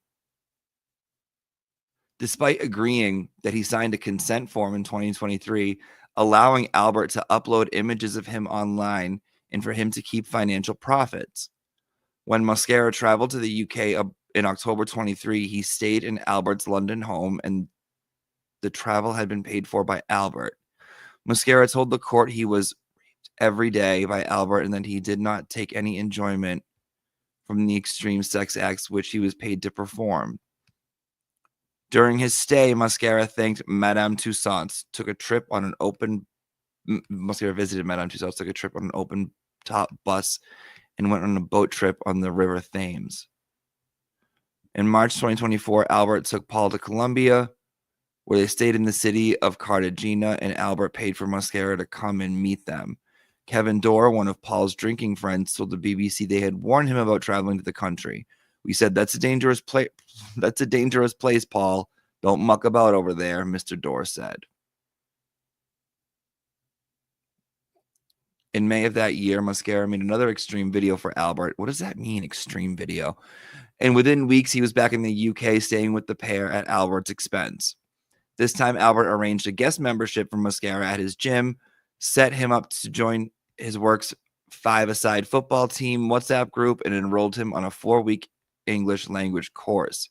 Despite agreeing that he signed a consent form in 2023, allowing Albert to upload images of him online and for him to keep financial profits. When Mosquera traveled to the UK in October 23, he stayed in Albert's London home, and the travel had been paid for by Albert. Mosquera told the court he was raped every day by Albert and that he did not take any enjoyment from the extreme sex acts which he was paid to perform. During his stay, Mosquera thanked Madame Tussauds, Mosquera visited Madame Tussauds, took a trip on an open top bus, and went on a boat trip on the River Thames. In March 2024, Albert took Paul to Colombia, where they stayed in the city of Cartagena, and Albert paid for Mosquera to come and meet them. Kevin Dorr, one of Paul's drinking friends, told the BBC they had warned him about traveling to the country. We said, that's a dangerous place. That's a dangerous place, Paul. Don't muck about over there, Mr. Dorr said. In May of that year, Mosquera made another extreme video for Albert. What does that mean, extreme video? And within weeks, he was back in the UK, staying with the pair at Albert's expense. This time, Albert arranged a guest membership for Mosquera at his gym, set him up to join his work's 5-a-side football team WhatsApp group, and enrolled him on a 4-week English language course.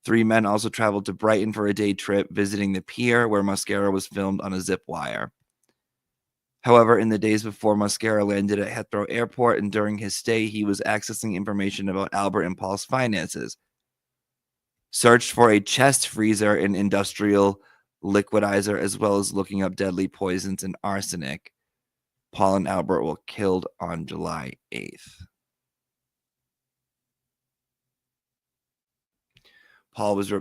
3 men also traveled to Brighton for a day trip, visiting the pier where Mosquera was filmed on a zip wire. However, in the days before Mosquera landed at Heathrow Airport and during his stay, he was accessing information about Albert and Paul's finances. Searched for a chest freezer and industrial liquidizer, as well as looking up deadly poisons and arsenic. Paul and Albert were killed on July 8th. Paul was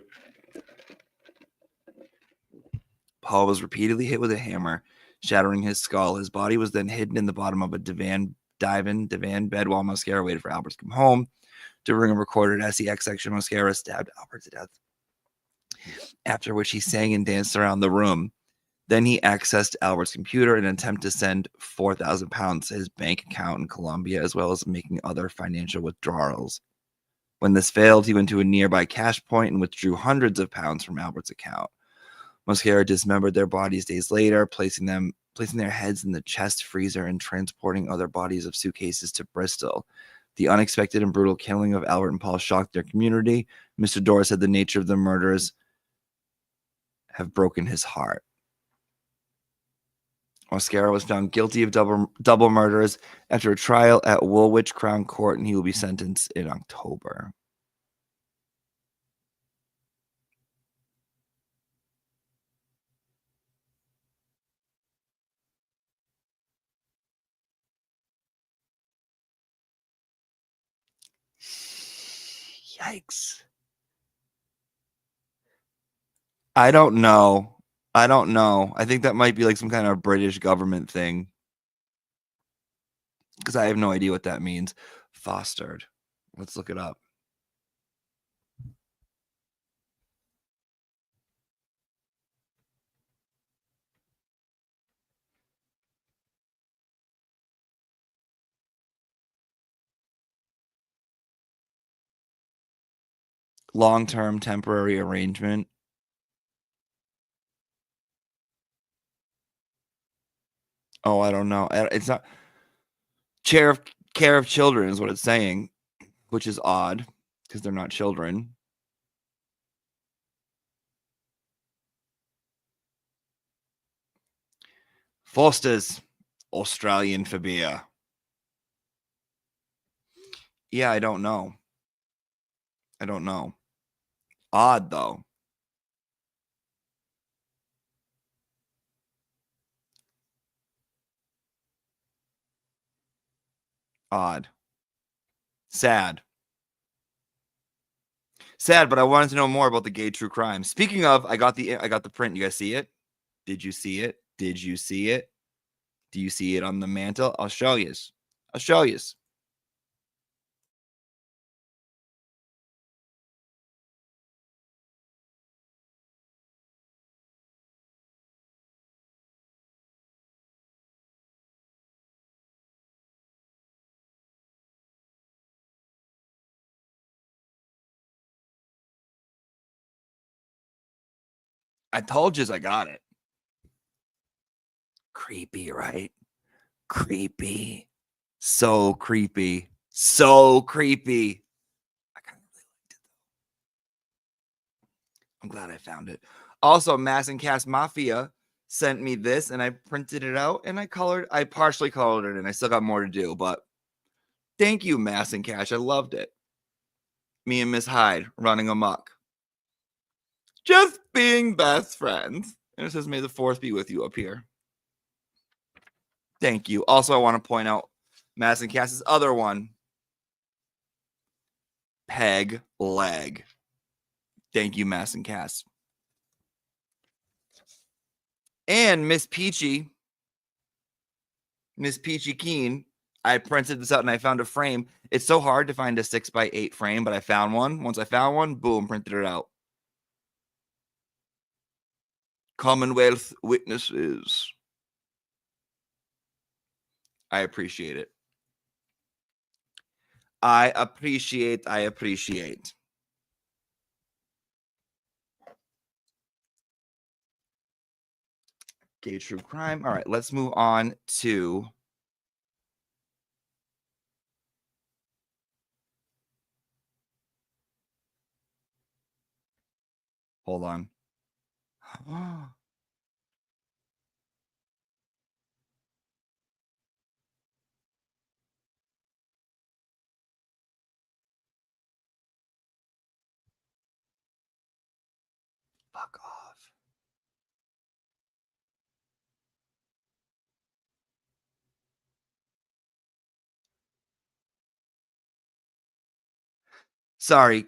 repeatedly hit with a hammer, shattering his skull. His body was then hidden in the bottom of a divan bed while Mosquera waited for Albert to come home. During a recorded SEX section, Mosquera stabbed Albert to death, after which he sang and danced around the room. Then he accessed Albert's computer in an attempt to send 4,000 pounds to his bank account in Colombia, as well as making other financial withdrawals. When this failed, he went to a nearby cash point and withdrew hundreds of pounds from Albert's account. Mosquera dismembered their bodies days later, placing their heads in the chest freezer and transporting other bodies of suitcases to Bristol. The unexpected and brutal killing of Albert and Paul shocked their community. Mr. Dorr said the nature of the murders have broken his heart. Mosquera was found guilty of double murders after a trial at Woolwich Crown Court, and he will be sentenced in October. Yikes. I don't know. I think that might be like some kind of British government thing, because I have no idea what that means. Fostered. Let's look it up. Long-term temporary arrangement. Oh, I don't know. It's not care of children is what it's saying, which is odd because they're not children. Foster's Australian for beer. Yeah, I don't know. I don't know. Odd, though. Odd. Sad. Sad, but I wanted to know more about the gay true crime. Speaking of, I got the print. You guys see it? Did you see it? Did you see it? Do you see it on the mantle? I'll show you. I'll show you. I told you I got it. Creepy, right? Creepy. So creepy. So creepy. I kind of really liked it, though. I'm glad I found it. Also, Mass and Cast Mafia sent me this, and I printed it out, and I partially colored it, and I still got more to do, but thank you, Mass and Cash. I loved it. Me and Miss Hyde running amok. Just being best friends. And it says, may the fourth be with you up here. Thank you. Also, I want to point out Mass and Cass's other one. Peg leg. Thank you, Mass and Cass. And Miss Peachy Keen, I printed this out and I found a frame. It's so hard to find a 6x8 frame, but I found one. Once I found one, boom, printed it out. Commonwealth witnesses. I appreciate it. I appreciate. Gay true crime. All right, let's move on to hold on. Fuck off. Sorry.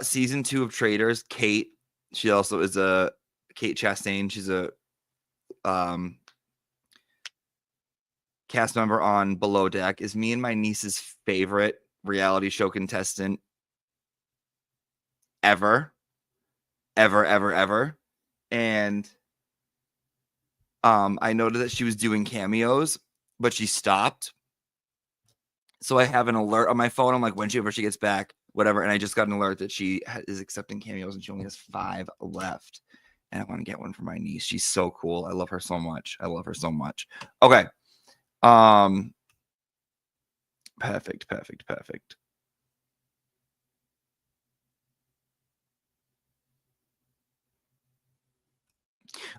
Season 2 of Traitors, Kate. She also is Kate Chastain. She's a cast member on Below Deck. Is me and my niece's favorite reality show contestant ever. And I noted that she was doing cameos, but she stopped. So I have an alert on my phone. I'm like, whenever she gets back, whatever. And I just got an alert that she is accepting cameos and she only has 5 left. And I want to get one for my niece. She's so cool. I love her so much. Okay. Perfect.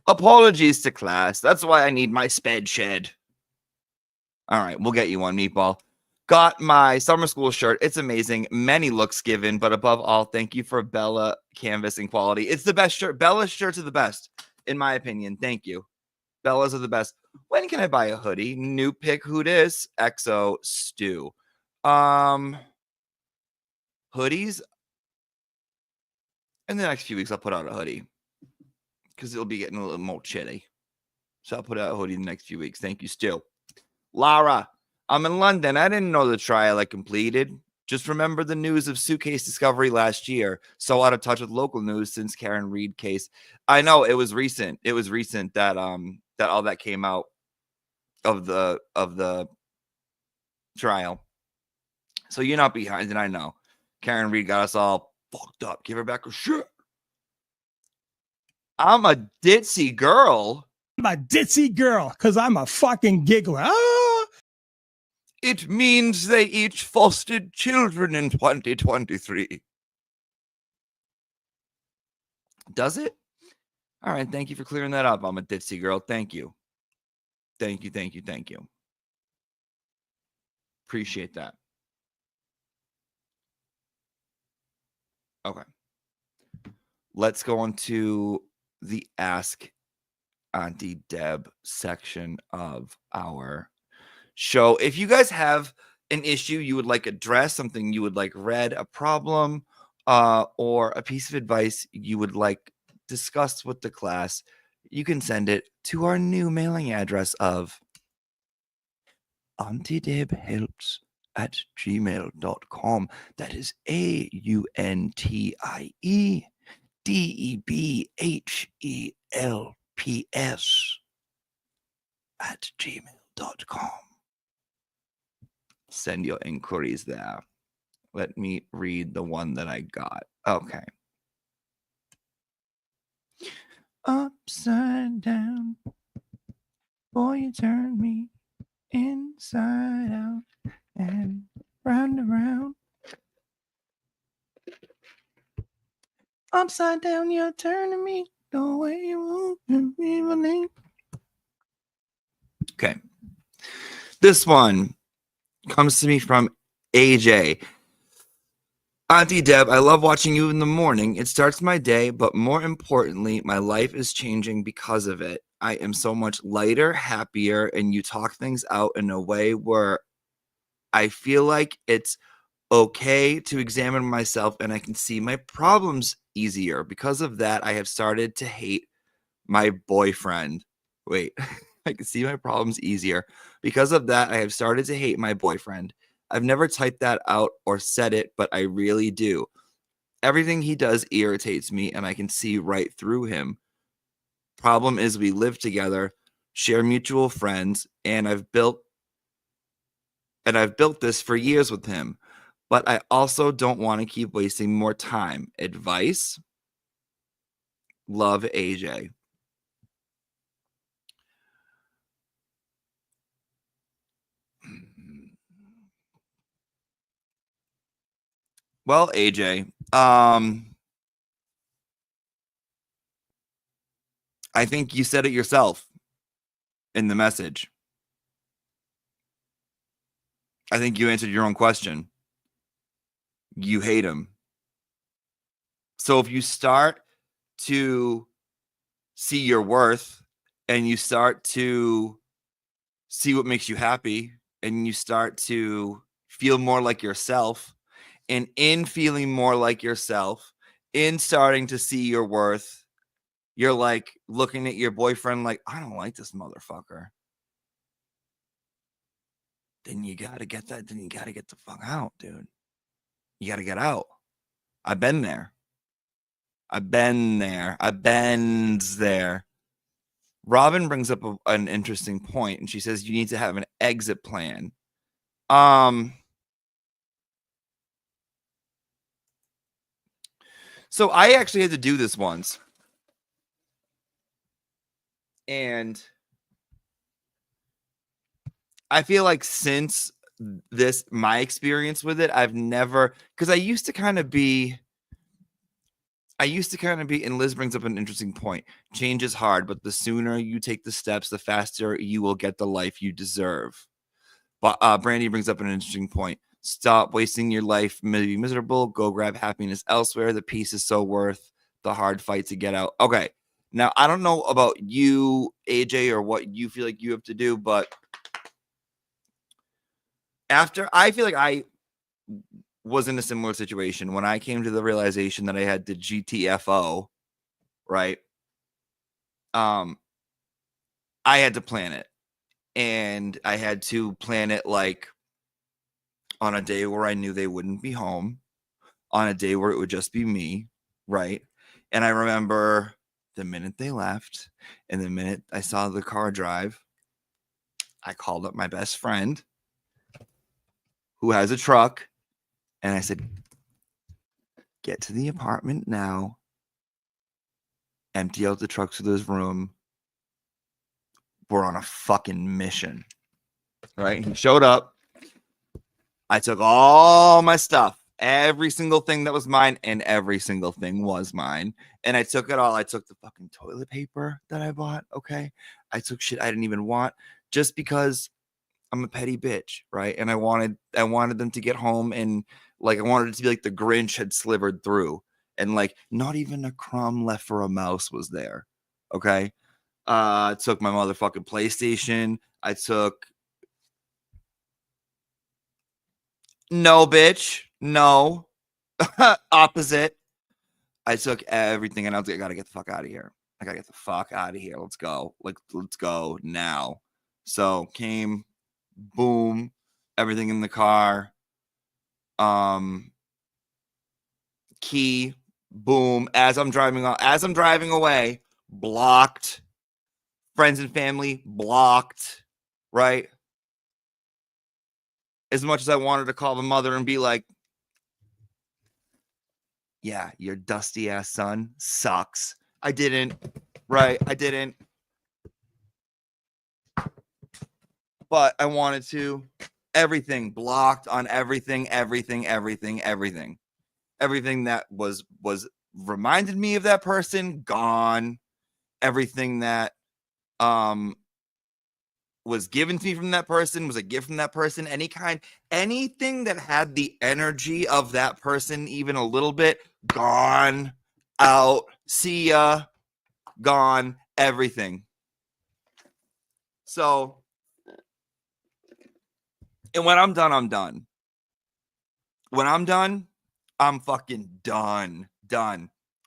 Apologies to class. That's why I need my sped shed. All right, we'll get you one, Meatball. Got my summer school shirt. It's amazing. Many looks given, but above all, thank you for Bella canvas and quality. It's the best shirt. Bella's shirts are the best, in my opinion. Thank you. Bella's are the best. When can I buy a hoodie? New pick who dis? XO Stew. Hoodies. In the next few weeks, I'll put out a hoodie because it'll be getting a little more chilly. So I'll put out a hoodie in the next few weeks. Thank you, Stu. Lara, I'm in London. I didn't know the trial I completed. Just remember the news of suitcase discovery last year. So out of touch with local news since Karen Reed case. I know it was recent. It was recent that that all that came out of the trial. So you're not behind, and I know. Karen Reed got us all fucked up. Give her back her shit. I'm a ditzy girl. I'm a ditzy girl because I'm a fucking giggler. Ah! It means they each fostered children in 2023. Does it? All right. Thank you for clearing that up. I'm a ditzy girl. Thank you. Thank you. Appreciate that. Okay. Let's go on to the Ask Auntie Deb section of our show. If you guys have an issue you would like addressed, something you would like read, a problem, or a piece of advice you would like discussed with the class, you can send it to our new mailing address of auntieDebhelps@gmail.com. That is AUNTIDEBHELPS@gmail.com. Send your inquiries there. Let me read the one that I got. Okay. Upside down, boy, you turn me inside out and round and round. Upside down, you're turning me the way you want me. Okay. This one comes to me from AJ. Auntie Deb, I love watching you in the morning. It starts my day, but more importantly, my life is changing because of it. I am so much lighter, happier, and you talk things out in a way where I feel like it's okay to examine myself and I can see my problems easier. Because of that, I have started to hate my boyfriend. Wait, I can see my problems easier. Because of that, I have started to hate my boyfriend. I've never typed that out or said it, but I really do. Everything he does irritates me and I can see right through him. Problem is we live together, share mutual friends, and I've built this for years with him. But I also don't want to keep wasting more time. Advice? Love, AJ. Well, AJ, I think you said it yourself in the message. I think you answered your own question. You hate him. So if you start to see your worth and you start to see what makes you happy and you start to feel more like yourself, and in feeling more like yourself, in starting to see your worth, you're like looking at your boyfriend like, I don't like this motherfucker. Then you got to get that. Then you got to get the fuck out, dude. You got to get out. I've been there. I've been there. I've been there. Robin brings up an interesting point, and she says you need to have an exit plan. So I actually had to do this once. And I feel like since my experience with it, I've never, because I used to kind of be, and Liz brings up an interesting point. Change is hard, but the sooner you take the steps, the faster you will get the life you deserve. But Brandy brings up an interesting point. Stop wasting your life, be miserable. Go grab happiness elsewhere. The peace is so worth the hard fight to get out. Okay. Now, I don't know about you, AJ, or what you feel like you have to do, but I feel like I was in a similar situation when I came to the realization that I had the GTFO, right? I had to plan it, and I had to plan it like on a day where I knew they wouldn't be home, on a day where it would just be me, right? And I remember the minute they left and the minute I saw the car drive, I called up my best friend who has a truck, and I said, get to the apartment now, empty out the trucks to this room. We're on a fucking mission, right? He showed up. I took all my stuff, every single thing that was mine, and every single thing was mine. And I took it all. I took the fucking toilet paper that I bought, okay? I took shit I didn't even want. just because I'm a petty bitch, right? And I wanted them to get home, and like I wanted it to be like the Grinch had slivered through, and like not even a crumb left for a mouse was there. Okay. I took my motherfucking PlayStation. I took no, bitch. No. Opposite. I took everything, and I was like, I gotta get the fuck out of here. I gotta get the fuck out of here. Let's go. Like, let's go now. So came, boom, everything in the car. Key, boom. As I'm driving away, blocked. Friends and family, blocked. Right? As much as I wanted to call the mother and be like, yeah, your dusty ass son sucks. I didn't. Right? I didn't. But I wanted to. Everything blocked on everything that was reminded me of that person, gone. Everything that was given to me from that person, was a gift from that person, anything that had the energy of that person even a little bit, gone, out, see ya, gone, everything. So, and when I'm done, I'm done. When I'm done, I'm fucking done.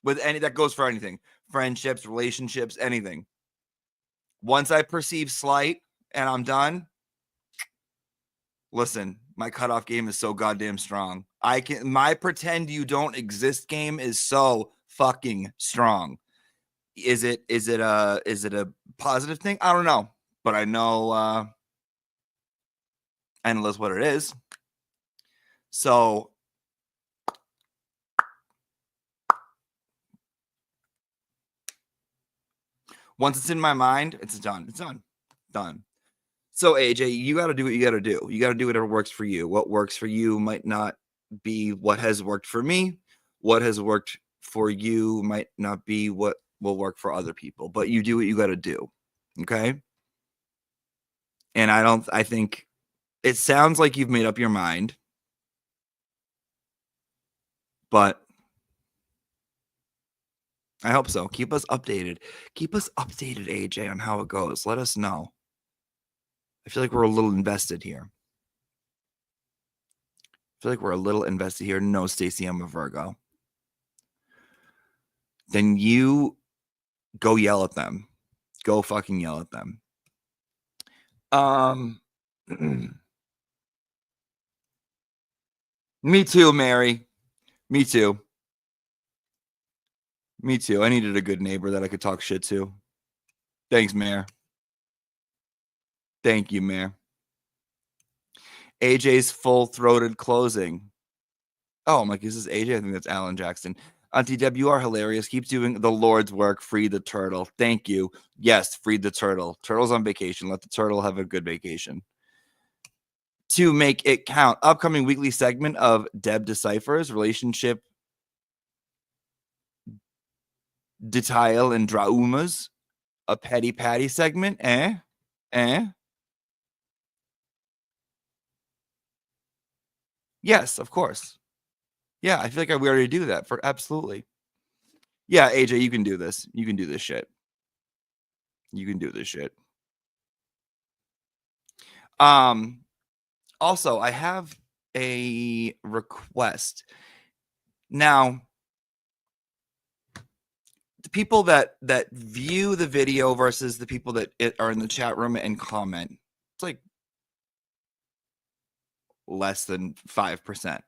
With any, that goes for anything. Friendships, relationships, anything. Once I perceive slight and I'm done, listen, my cutoff game is so goddamn strong. My pretend you don't exist game is so fucking strong. Is it a positive thing? I don't know, but I know that's what it is. So once it's in my mind, it's done. It's done. So AJ, you got to do what you got to do. You got to do whatever works for you. What works for you might not be what has worked for me. What has worked for you might not be what will work for other people, but you do what you got to do. Okay. And I think it sounds like you've made up your mind, but I hope so. Keep us updated. Keep us updated, AJ, on how it goes. Let us know. I feel like we're a little invested here. No, Stacey, I'm a Virgo. Then you go yell at them. Go fucking yell at them. Me too, Mary. Me too. I needed a good neighbor that I could talk shit to. Thanks, Mayor. Thank you, Mayor. AJ's full-throated closing. Oh, I'm like, is this AJ? I think that's Alan Jackson. Auntie Deb, you are hilarious. Keep doing the Lord's work. Free the turtle. Thank you. Yes, free the turtle. Turtle's on vacation. Let the turtle have a good vacation. To make it count. Upcoming weekly segment of Deb Deciphers, relationship detail and draumas. A petty patty segment. Yes, of course. Yeah, I feel like we already do that for absolutely. Yeah, AJ, you can do this. You can do this shit. Also, I have a request. Now, the people that view the video versus the people that are in the chat room and comment, it's like less than 5%.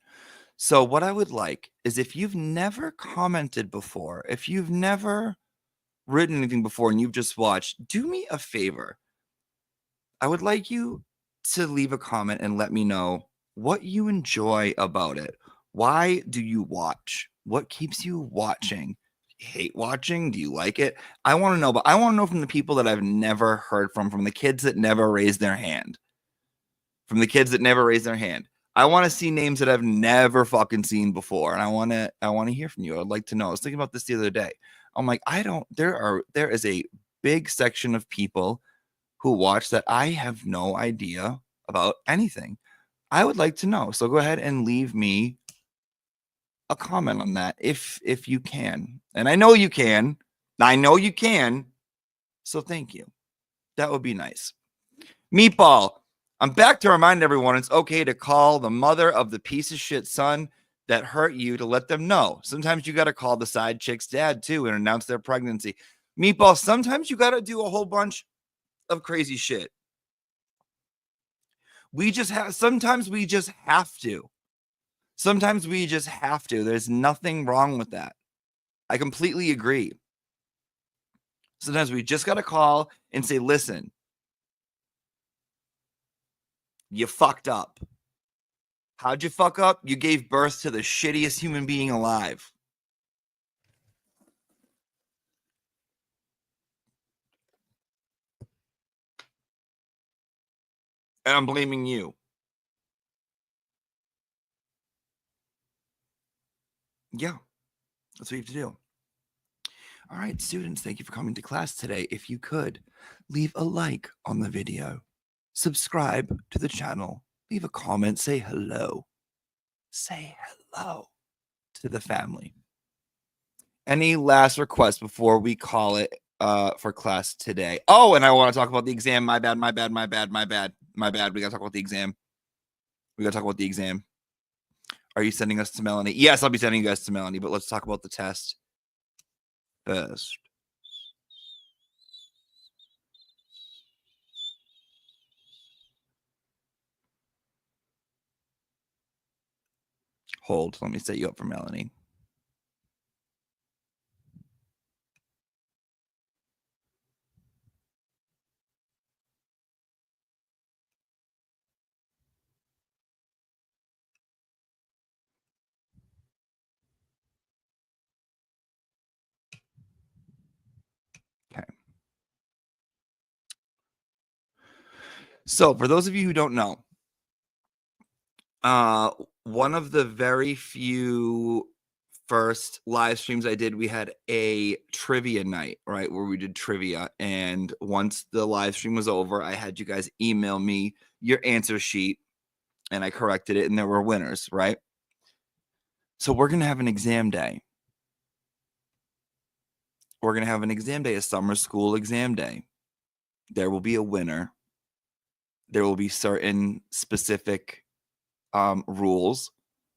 So what I would like is, if you've never commented before, if you've never written anything before and you've just watched, do me a favor. I would like you to leave a comment and let me know what you enjoy about it. Why do you watch? What keeps you watching? Hate watching? Do you like it? I want to know, but I want to know from the people that I've never heard from the kids that never raised their hand. I want to see names that I've never fucking seen before, and I want to hear from you. I'd like to know. I was thinking about this the other day. I'm like, there is a big section of people who watch that I have no idea about anything. I would like to know. So go ahead and leave me a comment on that if you can. And I know you can. I know you can. So thank you. That would be nice. Meatball, I'm back to remind everyone it's okay to call the mother of the piece of shit son that hurt you to let them know. Sometimes you got to call the side chick's dad too and announce their pregnancy. Meatball, sometimes you got to do a whole bunch of crazy shit. Sometimes we just have to. Sometimes we just have to. There's nothing wrong with that. I completely agree. Sometimes we just got to call and say, listen, you fucked up. How'd you fuck up? You gave birth to the shittiest human being alive. And I'm blaming you. Yeah, that's what you have to do. All right, students, thank you for coming to class today. If you could, leave a like on the video, subscribe to the channel, leave a comment, say hello. Say hello to the family. Any last requests before we call it for class today? Oh, and I want to talk about the exam. My bad. We got to talk about the exam. Are you sending us to Melanie? Yes, I'll be sending you guys to Melanie, but let's talk about the test first. Hold. Let me set you up for Melanie. Okay. So for those of you who don't know, one of the very few first live streams I did, we had a trivia night, right, where we did trivia. And once the live stream was over, I had you guys email me your answer sheet, and I corrected it, and there were winners, right? So we're going to have an exam day. We're going to have an exam day, a summer school exam day. There will be a winner. There will be certain specific rules,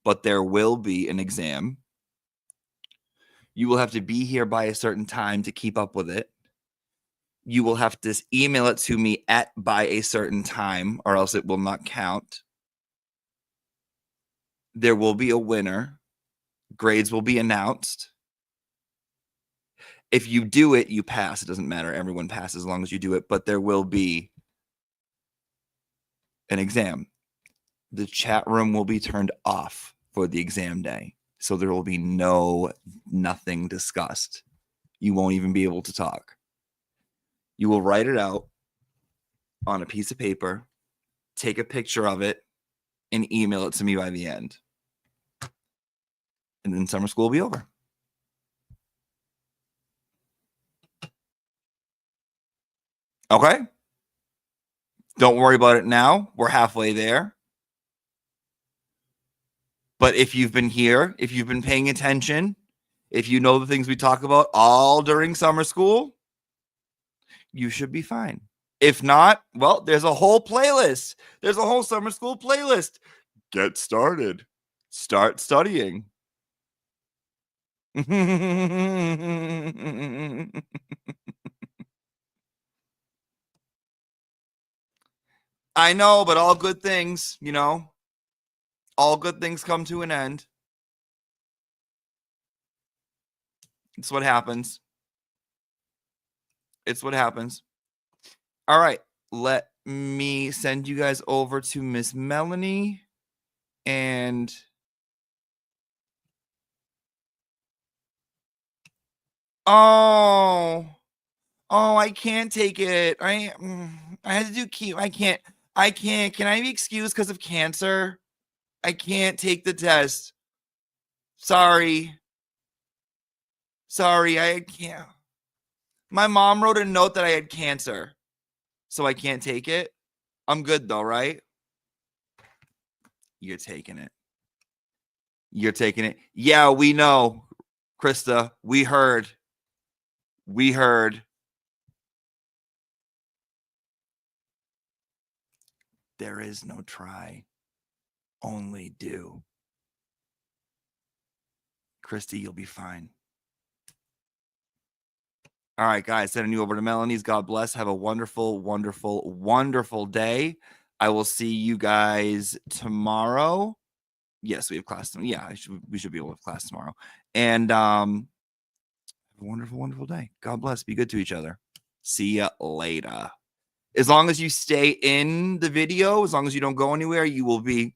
but there will be an exam. You will have to be here by a certain time to keep up with it. You will have to email it to me by a certain time, or else it will not count. There will be a winner. Grades will be announced. If you do it, you pass. It doesn't matter. Everyone passes as long as you do it, but there will be an exam. The chat room will be turned off for the exam day. So there will be nothing discussed. You won't even be able to talk. You will write it out on a piece of paper, take a picture of it, and email it to me by the end. And then summer school will be over. Okay? Don't worry about it now. We're halfway there. But if you've been here, if you've been paying attention, if you know the things we talk about all during summer school, you should be fine. If not, well, there's a whole playlist. There's a whole summer school playlist. Get started. Start studying. I know, but all good things, all good things come to an end. It's what happens. It's what happens. All right. Let me send you guys over to Miss Melanie. And I can't take it. I had to do chemo. I can't. Can I be excused because of cancer? I can't take the test. Sorry, I can't. My mom wrote a note that I had cancer. so I can't take it? I'm good though, right? You're taking it. You're taking it. Yeah, we know, Krista. We heard. We heard. There is no try, only do. Krista, you'll be fine. All right, guys, sending you over to Melanie's. God bless. Have a wonderful, wonderful, wonderful day. I will see you guys tomorrow. Yes, we have class. Yeah, we should be able to have class tomorrow. And have a wonderful, wonderful day. God bless. Be good to each other. See ya later. As long as you stay in the video, as long as you don't go anywhere, you will be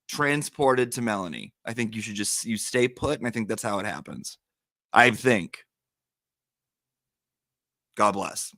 transported to Melanie. I think you should you stay put, and I think that's how it happens. I think. God bless.